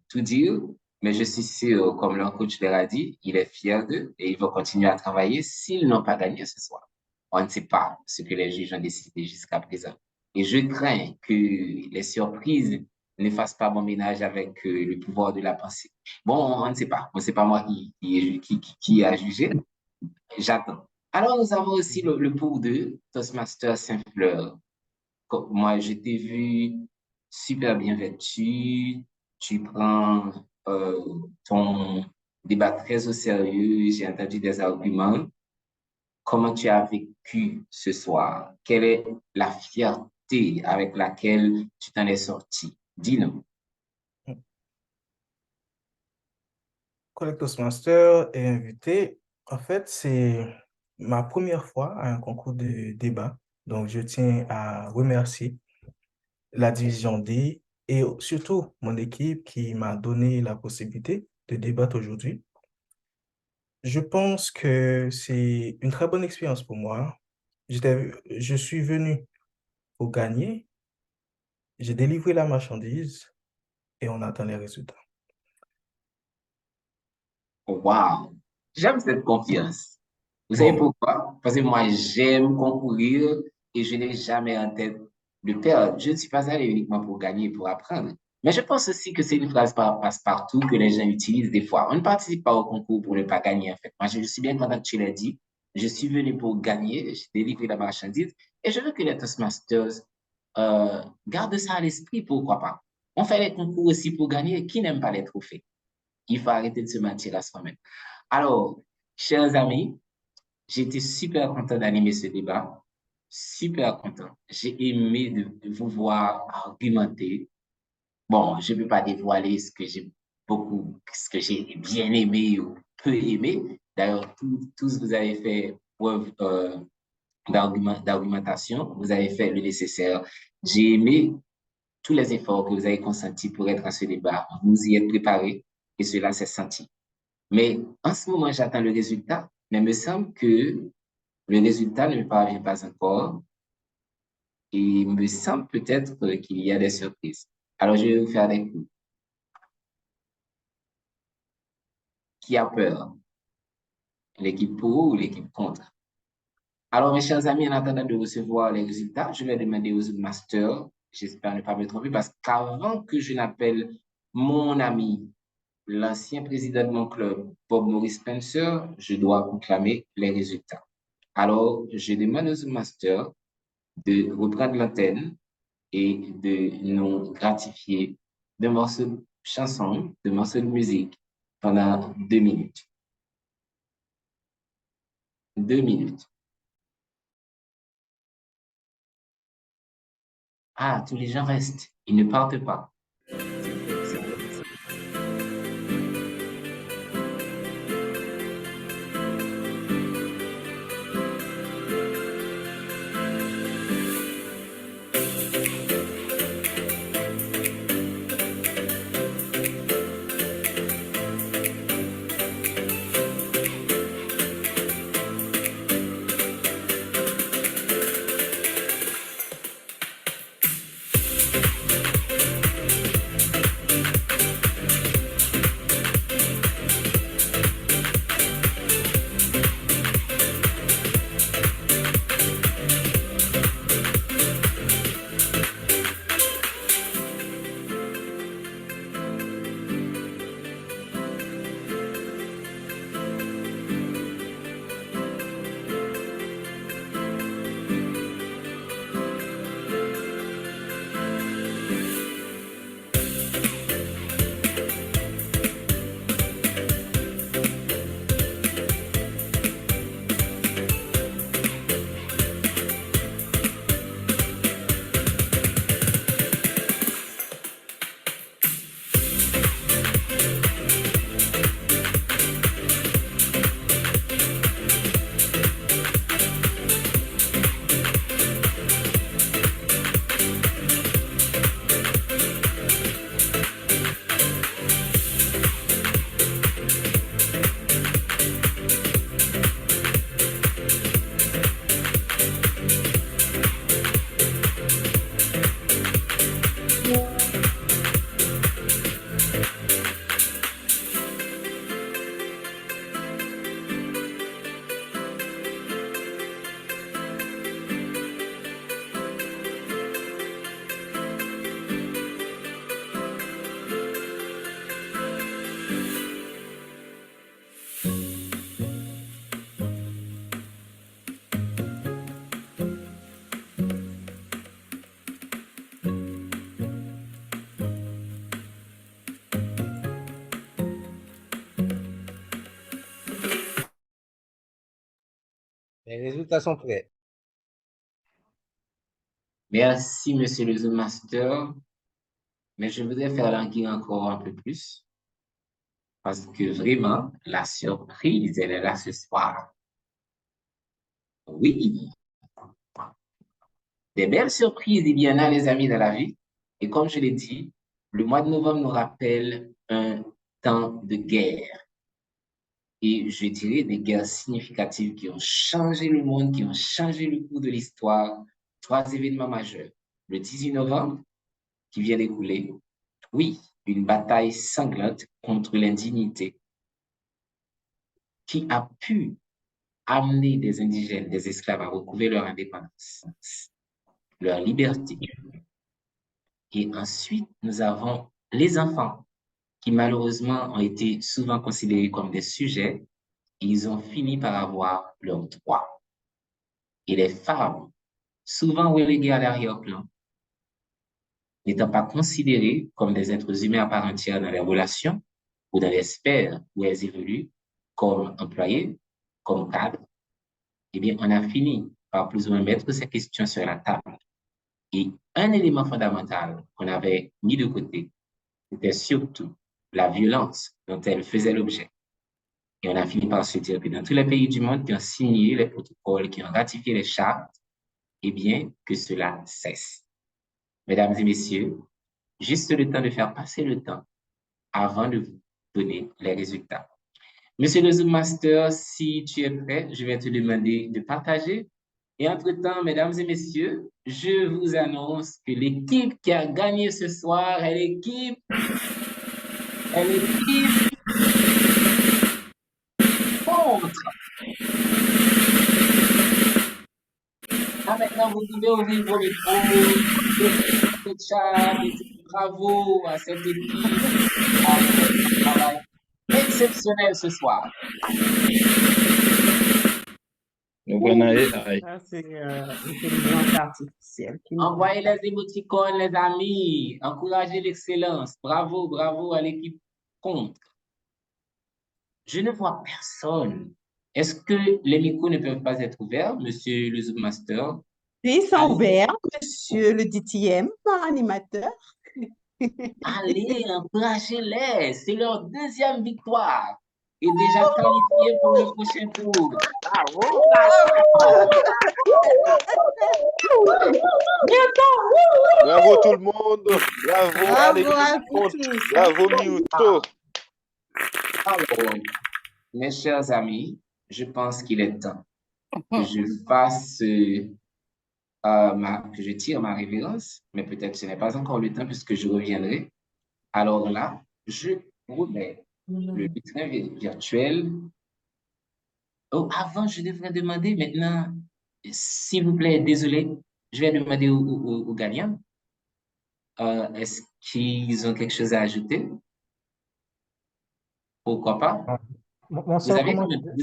tout dire. Mais je suis sûr, comme leur coach leur a dit, il est fier d'eux et ils vont continuer à travailler s'ils n'ont pas gagné ce soir. On ne sait pas ce que les juges ont décidé jusqu'à présent. Et je crains que les surprises ne fassent pas bon ménage avec le pouvoir de la pensée. Bon, on ne sait pas. Ce n'est pas moi qui a jugé. J'attends. Alors, nous avons aussi le pour deux, Toastmaster Saint-Fleur. Moi, je t'ai vu super bien vêtu. Tu prends ton débat très au sérieux. J'ai entendu des arguments. comment tu as vécu ce soir? Quelle est la fierté avec laquelle tu t'en es sorti? Dis-nous. Collectors Master est invité. En fait, c'est ma première fois à un concours de débat. Donc, je tiens à remercier la division D et surtout mon équipe qui m'a donné la possibilité de débattre aujourd'hui. Je pense que c'est une très bonne expérience pour moi. Je suis venu pour gagner, j'ai délivré la marchandise et on attend les résultats. Wow! J'aime cette confiance. Vous savez pourquoi? Parce que moi, j'aime concourir et je n'ai jamais en tête de perdre. Je ne suis pas allé uniquement pour gagner, pour apprendre. Mais je pense aussi que c'est une phrase passe-partout que les gens utilisent des fois. On ne participe pas au concours pour ne pas gagner, en fait. Moi, je suis bien content que tu l'as dit. Je suis venu pour gagner, j'ai délivré la marchandise et je veux que les Toastmasters gardent ça à l'esprit, pourquoi pas. On fait les concours aussi pour gagner. Qui n'aime pas les trophées? Il faut arrêter de se mentir à soi-même. Alors, chers amis, j'ai été super content d'animer ce débat. Super content. J'ai aimé de vous voir argumenter. Bon, je ne peux pas dévoiler ce que j'ai bien aimé ou peu aimé. D'ailleurs, tous vous avez fait preuve d'argumentation. Vous avez fait le nécessaire. J'ai aimé tous les efforts que vous avez consentis pour être à ce débat. Vous y êtes préparés et cela s'est senti. Mais en ce moment, j'attends le résultat, mais il me semble que le résultat ne me parvient pas encore et il me semble peut-être qu'il y a des surprises. Alors, je vais vous faire des coups. Qui a peur? L'équipe pour ou l'équipe contre? Alors, mes chers amis, en attendant de recevoir les résultats, je vais demander aux masters, j'espère ne pas me tromper, parce qu'avant que je n'appelle mon ami, l'ancien président de mon club, Bob Maurice Spencer, je dois proclamer les résultats. Alors, je demande aux masters de reprendre l'antenne et de nous gratifier de morceaux de chansons, de morceaux de musique pendant 2 minutes. 2 minutes. Ah, tous les gens restent. Ils ne partent pas. Les résultats sont prêts. Merci, monsieur le Zoom Master. Mais je voudrais faire languir encore un peu plus. Parce que vraiment, la surprise, elle est là ce soir. Oui. Des belles surprises, il y en a, les amis, dans la vie. Et comme je l'ai dit, le mois de novembre nous rappelle un temps de guerre. Et je dirais des guerres significatives qui ont changé le monde, qui ont changé le cours de l'histoire. 3 événements majeurs. Le 18 novembre, qui vient d'écouler. Oui, une bataille sanglante contre l'indignité qui a pu amener des indigènes, des esclaves à retrouver leur indépendance, leur liberté. Et ensuite, nous avons les enfants qui malheureusement ont été souvent considérés comme des sujets. Ils ont fini par avoir leurs droits. Et les femmes, souvent reléguées à l'arrière-plan, n'étant pas considérées comme des êtres humains à part entière dans les relations ou dans les sphères où elles évoluent, comme employées, comme cadres, eh bien, on a fini par plus ou moins mettre ces questions sur la table. Et un élément fondamental qu'on avait mis de côté, c'était surtout la violence dont elles faisaient l'objet. Et on a fini par se dire que dans tous les pays du monde qui ont signé les protocoles, qui ont ratifié les chartes, eh bien, que cela cesse. Mesdames et messieurs, juste le temps de faire passer le temps avant de vous donner les résultats. Monsieur le Zoom Master, si tu es prêt, je vais te demander de partager. Et entre-temps, mesdames et messieurs, je vous annonce que l'équipe qui a gagné ce soir est l'équipe contre. Ah, maintenant, vous pouvez ouvrir vos micros, le chat, et bravo à cette équipe, à un travail exceptionnel ce soir. Ça, c'est l'intelligence artificielle. Envoyez les émoticônes, les amis. Encouragez l'excellence. Bravo, bravo à l'équipe contre. Je ne vois personne. Est-ce que les micros ne peuvent pas être ouverts, monsieur le Zoom Master? Ils sont ouverts, monsieur le DTM, animateur. Allez, encouragez-les. C'est leur 2e victoire. Et déjà qualifié pour le prochain tour. Bravo! Bravo tout le monde. Bravo à l'équipe. Bravo Miuto. Alors, mes chers amis, je pense qu'il est temps que je fasse, que je tire ma révérence, mais peut-être ce n'est pas encore le temps puisque je reviendrai. Alors là, je remets le bulletin virtuel. Oh, avant, je devrais demander maintenant, s'il vous plaît, désolé, je vais demander aux gagnants. Est-ce qu'ils ont quelque chose à ajouter? Pourquoi pas? Vous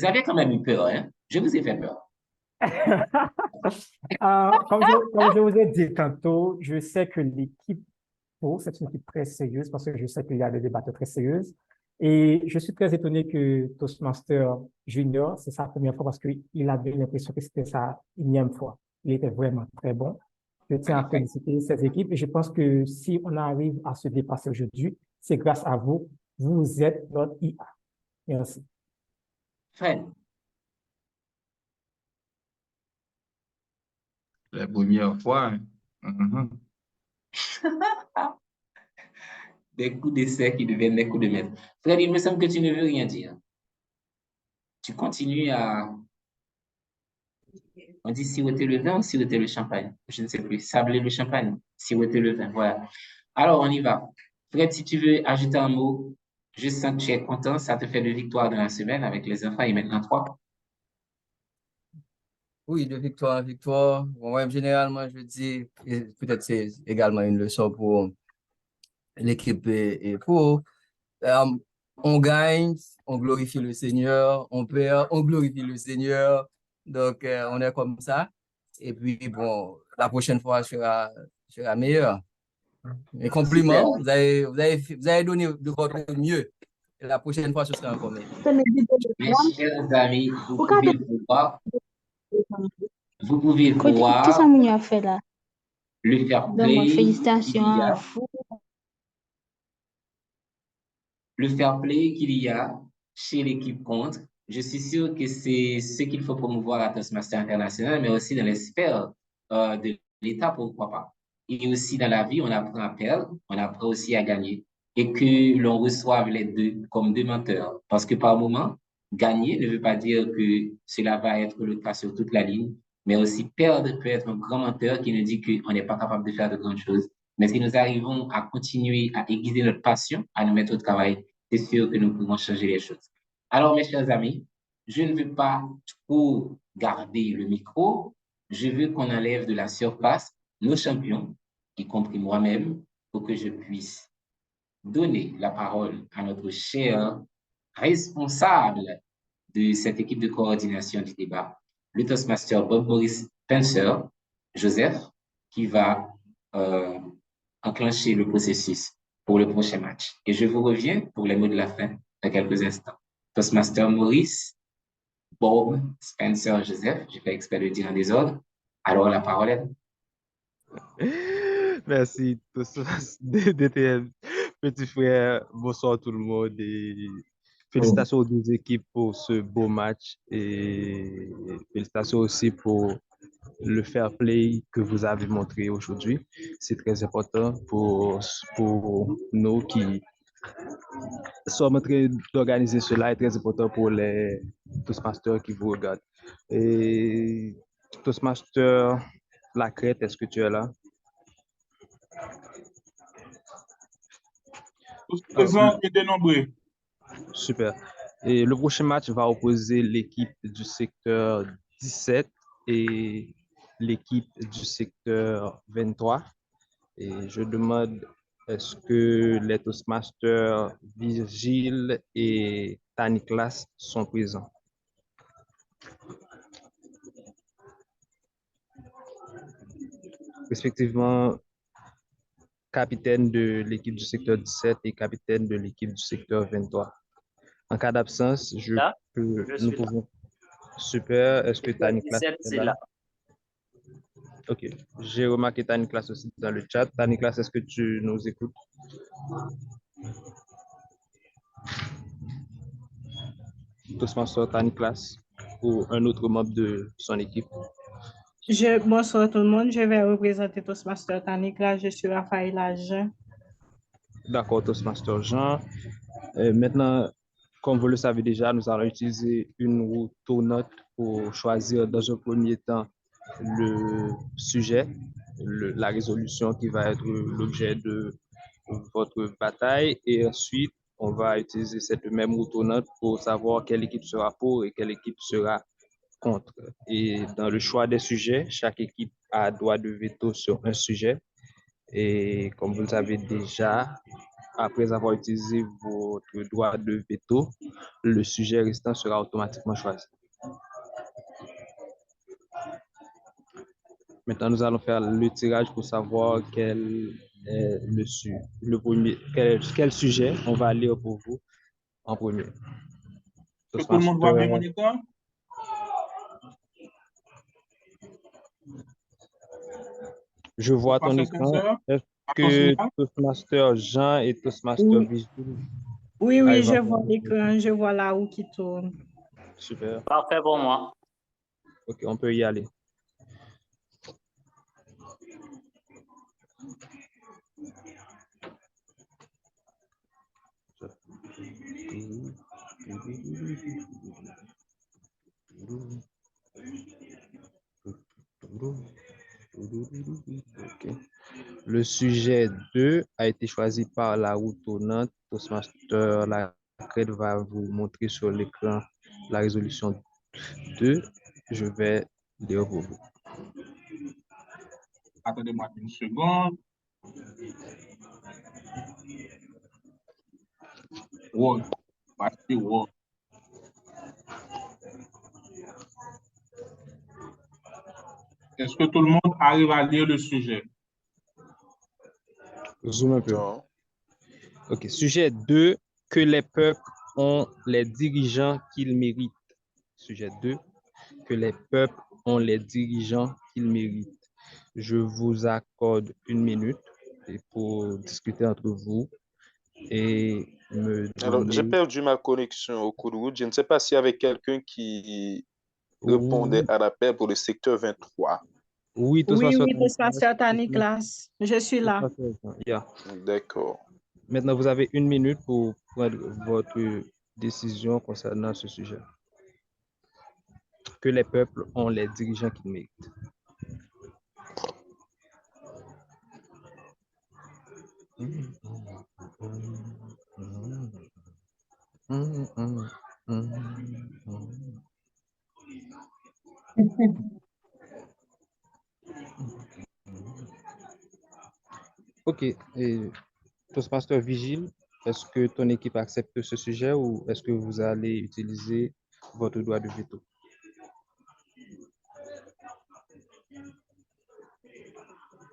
avez quand même eu peur, hein? Je vous ai fait peur. Comme je vous ai dit tantôt, je sais que l'équipe Pro, c'est une équipe très sérieuse parce que je sais qu'il y a des débats très sérieux. Et je suis très étonné que Toastmaster Junior, c'est sa première fois parce qu'il avait l'impression que c'était sa 1e fois. Il était vraiment très bon. Je tiens à féliciter cette équipe et je pense que si on arrive à se dépasser aujourd'hui, c'est grâce à vous. Vous êtes notre IA. Merci. Fred. La première fois. Hein? Des coups d'essai qui deviennent des coups de maître. Fred, il me semble que tu ne veux rien dire. Tu continues à... On dit siroter le vin ou siroter le champagne? Je ne sais plus. Sabler le champagne, siroter le vin, voilà. Alors, on y va. Fred, si tu veux ajouter un mot, je sens que tu es content. Ça te fait 2 victoires dans la semaine avec les enfants et maintenant 3. Oui, de victoire en victoire. Bon, ouais, généralement, je dis, peut-être c'est également une leçon pour l'équipe et pour on gagne, on glorifie le Seigneur, on perd, on glorifie le Seigneur. Donc, on est comme ça. Et puis, bon, la prochaine fois sera meilleure. Mes compliments, vous avez donné de votre mieux. Et la prochaine fois, ce sera encore meilleur. Mes chers amis, vous pouvez le voir. Vous pouvez Qu'est-ce voir que vous a fait là? le fair Donc, play félicitations qu'il y à a, vous. le fair play qu'il y a chez l'équipe contre. Je suis sûr que c'est ce qu'il faut promouvoir à Toastmasters International, mais aussi dans les sphères de l'État, pourquoi pas. Et aussi dans la vie, on apprend à perdre, on apprend aussi à gagner. Et que l'on reçoive les deux comme deux menteurs. Parce que par moment, gagner ne veut pas dire que cela va être le cas sur toute la ligne, mais aussi perdre peut être un grand menteur qui nous dit qu'on n'est pas capable de faire de grandes choses. Mais si nous arrivons à continuer à aiguiser notre passion, à nous mettre au travail, c'est sûr que nous pourrons changer les choses. Alors, mes chers amis, je ne veux pas trop garder le micro. Je veux qu'on enlève de la surface nos champions, y compris moi-même, pour que je puisse donner la parole à notre cher responsable de cette équipe de coordination du débat, le Toastmaster Bob Maurice Spencer, Joseph, qui va enclencher le processus pour le prochain match. Et je vous reviens pour les mots de la fin dans quelques instants. Toastmaster Maurice, Bob, Spencer, Joseph, j'ai fait exprès de dire en désordre. Alors la parole est... Merci, DTM. Petit frère, bonsoir tout le monde et félicitations aux deux équipes pour ce beau match et félicitations aussi pour le fair play que vous avez montré aujourd'hui. C'est très important pour nous qui sommes en train d'organiser cela et très important pour les Toastmasters qui vous regardent. Et Toastmaster La Crête, est-ce que tu es là? Présent et dénombré. Super. Et le prochain match va opposer l'équipe du secteur 17 et l'équipe du secteur 23. Et je demande, est-ce que les Toastmasters Virgile et Taniklas sont présents? Respectivement, capitaine de l'équipe du secteur 17 et capitaine de l'équipe du secteur 23. En cas d'absence, nous pouvons... Super. Est-ce que Taniklas est là? Ok. J'ai remarqué Taniklas aussi dans le chat. Taniklas, est-ce que tu nous écoutes? Toastmaster Taniklas ou un autre membre de son équipe? Bonsoir tout le monde, je vais représenter Toastmaster Taniklas, je suis Raphaël Jean. D'accord, Toastmaster Jean. Maintenant, comme vous le savez déjà, nous allons utiliser une roue tournante pour choisir dans un premier temps le sujet, la résolution qui va être l'objet de votre bataille. Et ensuite, on va utiliser cette même roue tournante pour savoir quelle équipe sera pour et quelle équipe sera contre. Et dans le choix des sujets, chaque équipe a droit de veto sur un sujet. Et comme vous le savez déjà, après avoir utilisé votre droit de veto, le sujet restant sera automatiquement choisi. Maintenant, nous allons faire le tirage pour savoir quel est quel sujet on va lire pour vous en premier. Tout le monde voit bien mon écran? Je vois ton écran. Est-ce que Toastmaster Jean et Toastmaster Vigile? Oui, je vois l'écran, je vois la roue qui tourne. Super. Parfait pour moi. Ok, on peut y aller. Okay. Le sujet 2 a été choisi par la roue tournante. Toastmaster La Crête va vous montrer sur l'écran la résolution 2. Je vais lire pour vous. Attendez-moi une seconde. Word. Voici Word. Est-ce que tout le monde arrive à lire le sujet? Zoom un peu. Ok, sujet 2, que les peuples ont les dirigeants qu'ils méritent. Sujet 2, que les peuples ont les dirigeants qu'ils méritent. Je vous accorde 1 minute pour discuter entre vous et me Alors, j'ai donner... perdu ma connexion au cours de route. Je ne sais pas s'il y avait quelqu'un qui répondait Oui, à l'appel pour le secteur 23. oui, Oui, Toastmaster oui, Toastmaster Taniklas, je suis là. Yeah. D'accord. Maintenant, vous avez 1 minute pour prendre votre décision concernant ce sujet. Que les peuples ont les dirigeants qu'ils méritent. Ok, et Toastmaster Vigile, est-ce que ton équipe accepte ce sujet ou est-ce que vous allez utiliser votre droit de veto?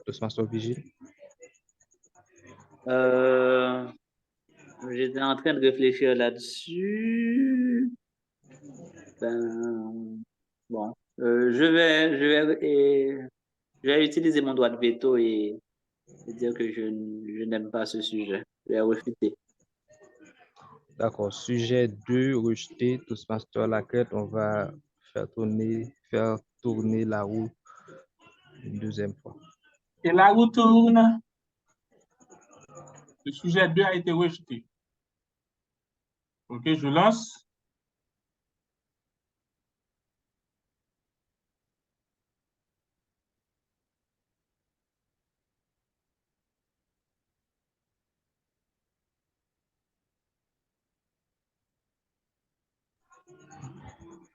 Toastmaster Vigile? J'étais en train de réfléchir là-dessus. Ben, bon, je vais utiliser mon droit de veto et dire que je n'aime pas ce sujet. Je vais refuter. D'accord. Sujet 2, rejeté. Toastmaster Laquette, on va faire tourner la roue une deuxième fois. Et la roue tourne. Le sujet 2 a été rejeté. OK, je lance.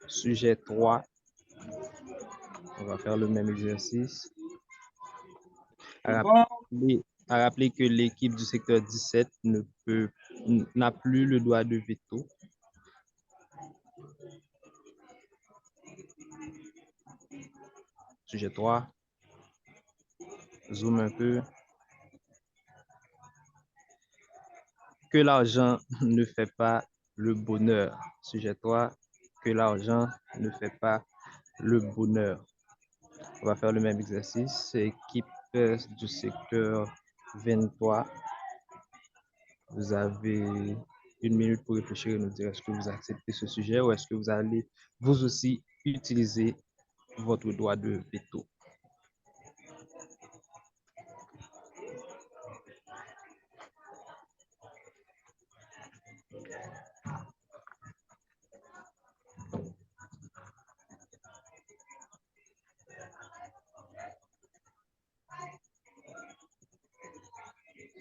Sujet 3, on va faire le même exercice. À rappeler que l'équipe du secteur 17 n'a plus le droit de veto. Sujet 3, zoom un peu. Que l'argent ne fait pas le bonheur. Sujet 3, que l'argent ne fait pas le bonheur. On va faire le même exercice. Équipe du secteur 23. Vous avez 1 minute pour réfléchir et nous dire est-ce que vous acceptez ce sujet ou est-ce que vous allez vous aussi utiliser votre droit de veto.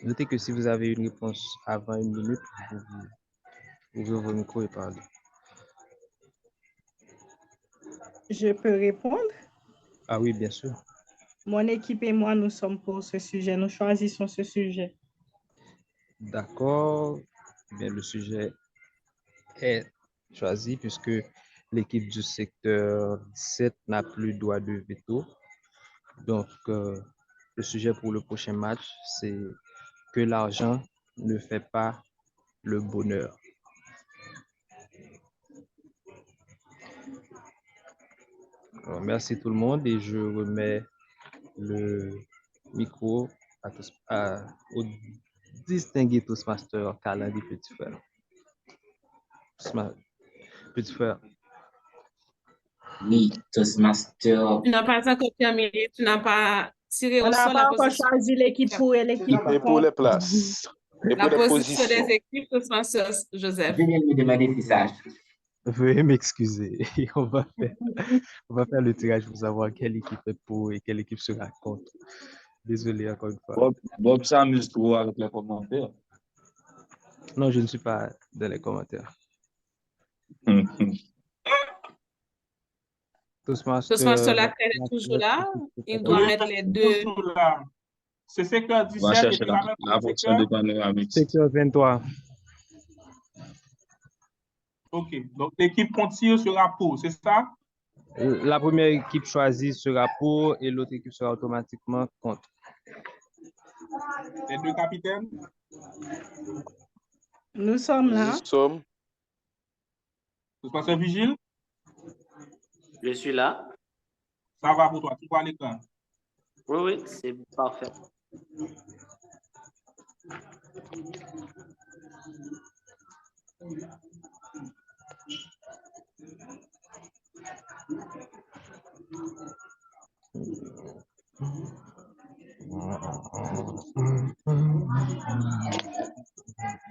Notez que si vous avez une réponse avant 1 minute, vous ouvrez vos micros et parlez. Je peux répondre? Ah oui, bien sûr. Mon équipe et moi, nous sommes pour ce sujet. Nous choisissons ce sujet. D'accord. Bien, le sujet est choisi puisque l'équipe du secteur 17 n'a plus droit de veto. Donc, le sujet pour le prochain match, c'est que l'argent ne fait pas le bonheur. Alors, merci tout le monde et je remets le micro au distingué Toastmaster Kalandi Petit Frère. Petit Frère. Oui, Toastmaster. Tu n'as pas encore terminé, tu n'as pas tiré On au n'a sort la pas encore position. choisi l'équipe pour et l'équipe Et pour les places. Et La pour les position positions. des équipes, Toastmaster Joseph. Je viens de me demander si ça. Veuillez m'excuser. On va faire le tirage pour savoir quelle équipe est pour et quelle équipe sera contre. Désolé encore une fois. Bob s'amuse trop avec les commentaires. Non, je ne suis pas dans les commentaires. Toastmaster Laquette est toujours là. Il doit mettre les deux. Ce secteur On va 17 chercher est également pour la le fonction de secteur. panoramique. Secteur 23. OK. Donc, l'équipe Pontier sera pour, c'est ça? La première équipe choisie sera pour et l'autre équipe sera automatiquement contre. Les deux capitaines? Nous sommes là. Nous sommes. Toastmaster Vigile? Je suis là. Ça va pour toi, tu vois l'écran. Oui, oui, c'est parfait.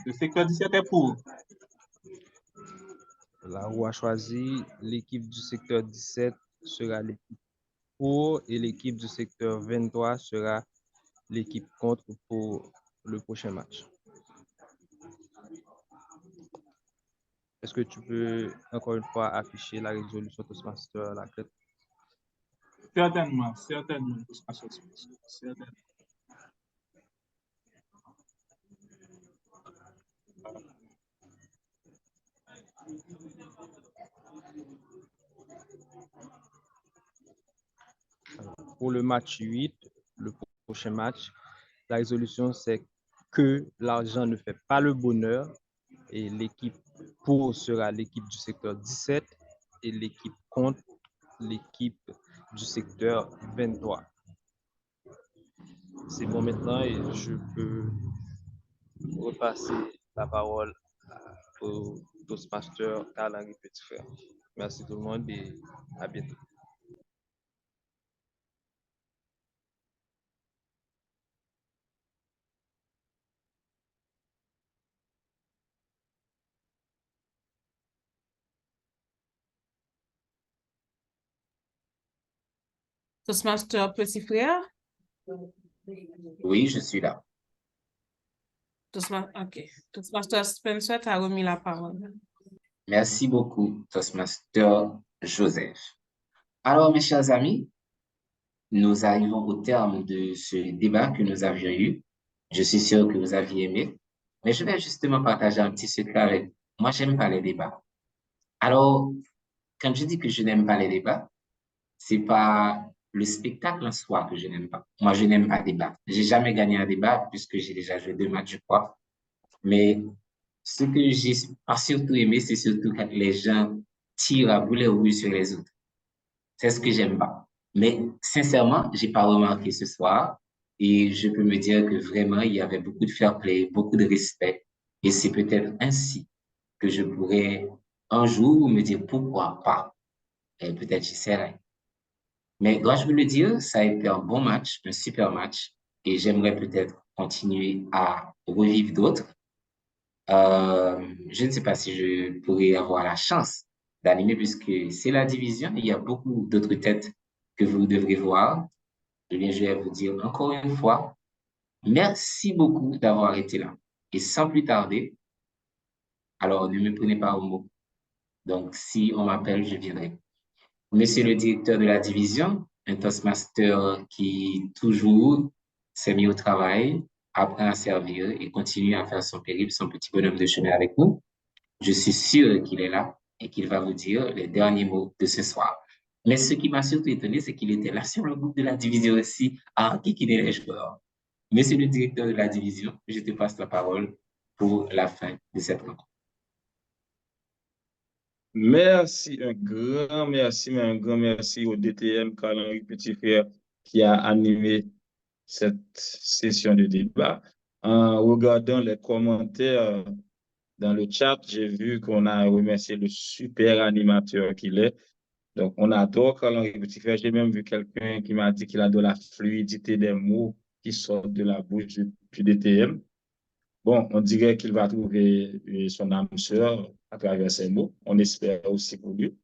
Le secteur 17 est pour. La roue a choisi, l'équipe du secteur 17 sera l'équipe pour et l'équipe du secteur 23 sera l'équipe contre pour le prochain match. Est-ce que tu peux encore une fois afficher la résolution Toastmaster, la crête? Certainement, certainement. Certainement. Pour le match 8, le prochain match, la résolution c'est que l'argent ne fait pas le bonheur et l'équipe pour sera l'équipe du secteur 17 et l'équipe contre l'équipe du secteur 23. C'est bon maintenant et je peux repasser la parole au Toastmaster Karl-Henri Petitfrère. Merci tout le monde et à bientôt. Toastmaster Petitfrère? Oui, je suis là. Toastmaster Spencer t'a remis la parole. Merci beaucoup, Toastmaster Joseph. Alors, mes chers amis, nous arrivons au terme de ce débat que nous avions eu. Je suis sûr que vous aviez aimé, mais je vais justement partager un petit secret avec vous. Moi, j'aime pas les débats. Alors, quand je dis que je n'aime pas les débats, c'est pas le spectacle en soi que je n'aime pas. Moi, je n'aime pas débattre. J'ai jamais gagné un débat puisque j'ai déjà joué 2 matchs, je crois. Mais ce que j'ai pas surtout aimé, c'est surtout quand les gens tirent à boulet rouge sur les autres. C'est ce que j'aime pas. Mais sincèrement, j'ai pas remarqué ce soir et je peux me dire que vraiment, il y avait beaucoup de fair play, beaucoup de respect. Et c'est peut-être ainsi que je pourrais un jour me dire pourquoi pas. Et peut-être j'essaierai. Mais dois-je vous le dire, ça a été un bon match, un super match. Et j'aimerais peut-être continuer à revivre d'autres. Je ne sais pas si je pourrais avoir la chance d'animer puisque c'est la division. Il y a beaucoup d'autres têtes que vous devrez voir. Eh bien, je vais vous dire encore une fois, merci beaucoup d'avoir été là. Et sans plus tarder, alors ne me prenez pas au mot. Donc, si on m'appelle, je viendrai. Monsieur le directeur de la division, un Toastmaster qui toujours s'est mis au travail, apprend à servir et continue à faire son périple, son petit bonhomme de chemin avec nous. Je suis sûr qu'il est là et qu'il va vous dire les derniers mots de ce soir. Mais ce qui m'a surtout étonné, c'est qu'il était là sur le groupe de la division aussi à enquiquiner les joueurs. Monsieur le directeur de la division, je te passe la parole pour la fin de cette rencontre. Merci, un grand merci, mais un grand merci au DTM Karl-Henri Petitfrère qui a animé cette session de débat. En regardant les commentaires dans le chat, j'ai vu qu'on a remercié le super animateur qu'il est. Donc, on adore Karl-Henri Petitfrère. J'ai même vu quelqu'un qui m'a dit qu'il adore la fluidité des mots qui sortent de la bouche du DTM. Bon, on dirait qu'il va trouver son âme sœur à travers ces mots. On espère aussi pour lui.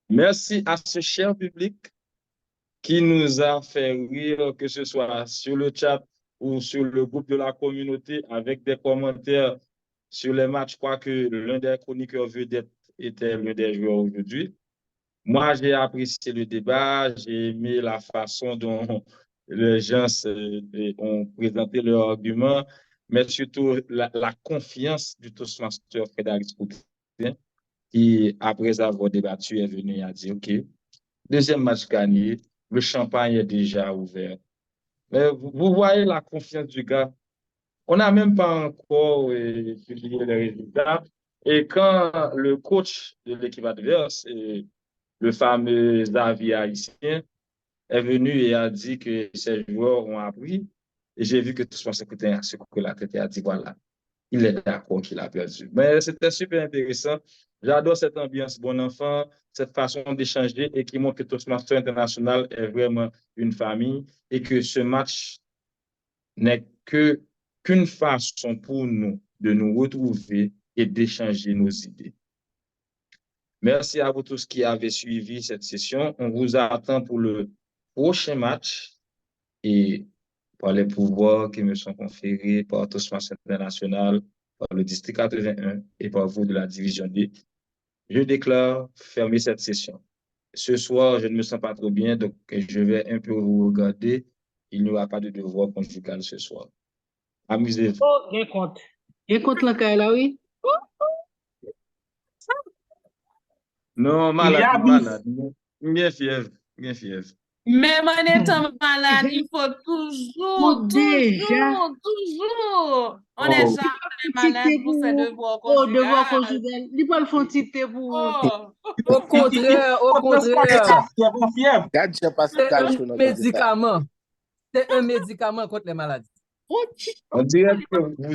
Merci à ce cher public qui nous a fait rire, que ce soit sur le chat ou sur le groupe de la communauté, avec des commentaires sur les matchs. Je crois que l'un des chroniqueurs vedettes était l'un des joueurs aujourd'hui. Moi, j'ai apprécié le débat, j'ai aimé la façon dont les gens ont présenté leurs arguments, mais surtout la confiance du Toastmaster Frédéric Coutin, qui, après avoir débattu, est venu à dire, OK, deuxième match gagné, le champagne est déjà ouvert. Mais vous voyez la confiance du gars. On n'a même pas encore publié les résultats. Et quand le coach de l'équipe adverse le fameux Xavier haïtien, est venu et a dit que ces joueurs ont appris. Et j'ai vu que tout ce que la tête a dit, voilà, il est d'accord qu'il a perdu. Mais c'était super intéressant. J'adore cette ambiance bon enfant, cette façon d'échanger et qui montre que Toastmasters International est vraiment une famille et que ce match n'est qu'une façon pour nous de nous retrouver et d'échanger nos idées. Merci à vous tous qui avez suivi cette session. On vous attend pour le prochain match et par les pouvoirs qui me sont conférés par Toastmasters International, par le district 81 et par vous de la division D. Je déclare fermer cette session. Ce soir, je ne me sens pas trop bien, donc je vais un peu vous regarder. Il n'y aura pas de devoir conjugal ce soir. Amusez-vous. Oh, bien compte. Bien compte la là, oui. Non, malade. Bien fièvre. Même en étant malade, il faut toujours. On est jamais malade pour ses devoirs conjugaux. Devoir conjugal. Il va le faire titer pour. Au contraire. C'est un médicament contre les maladies. On dirait que vous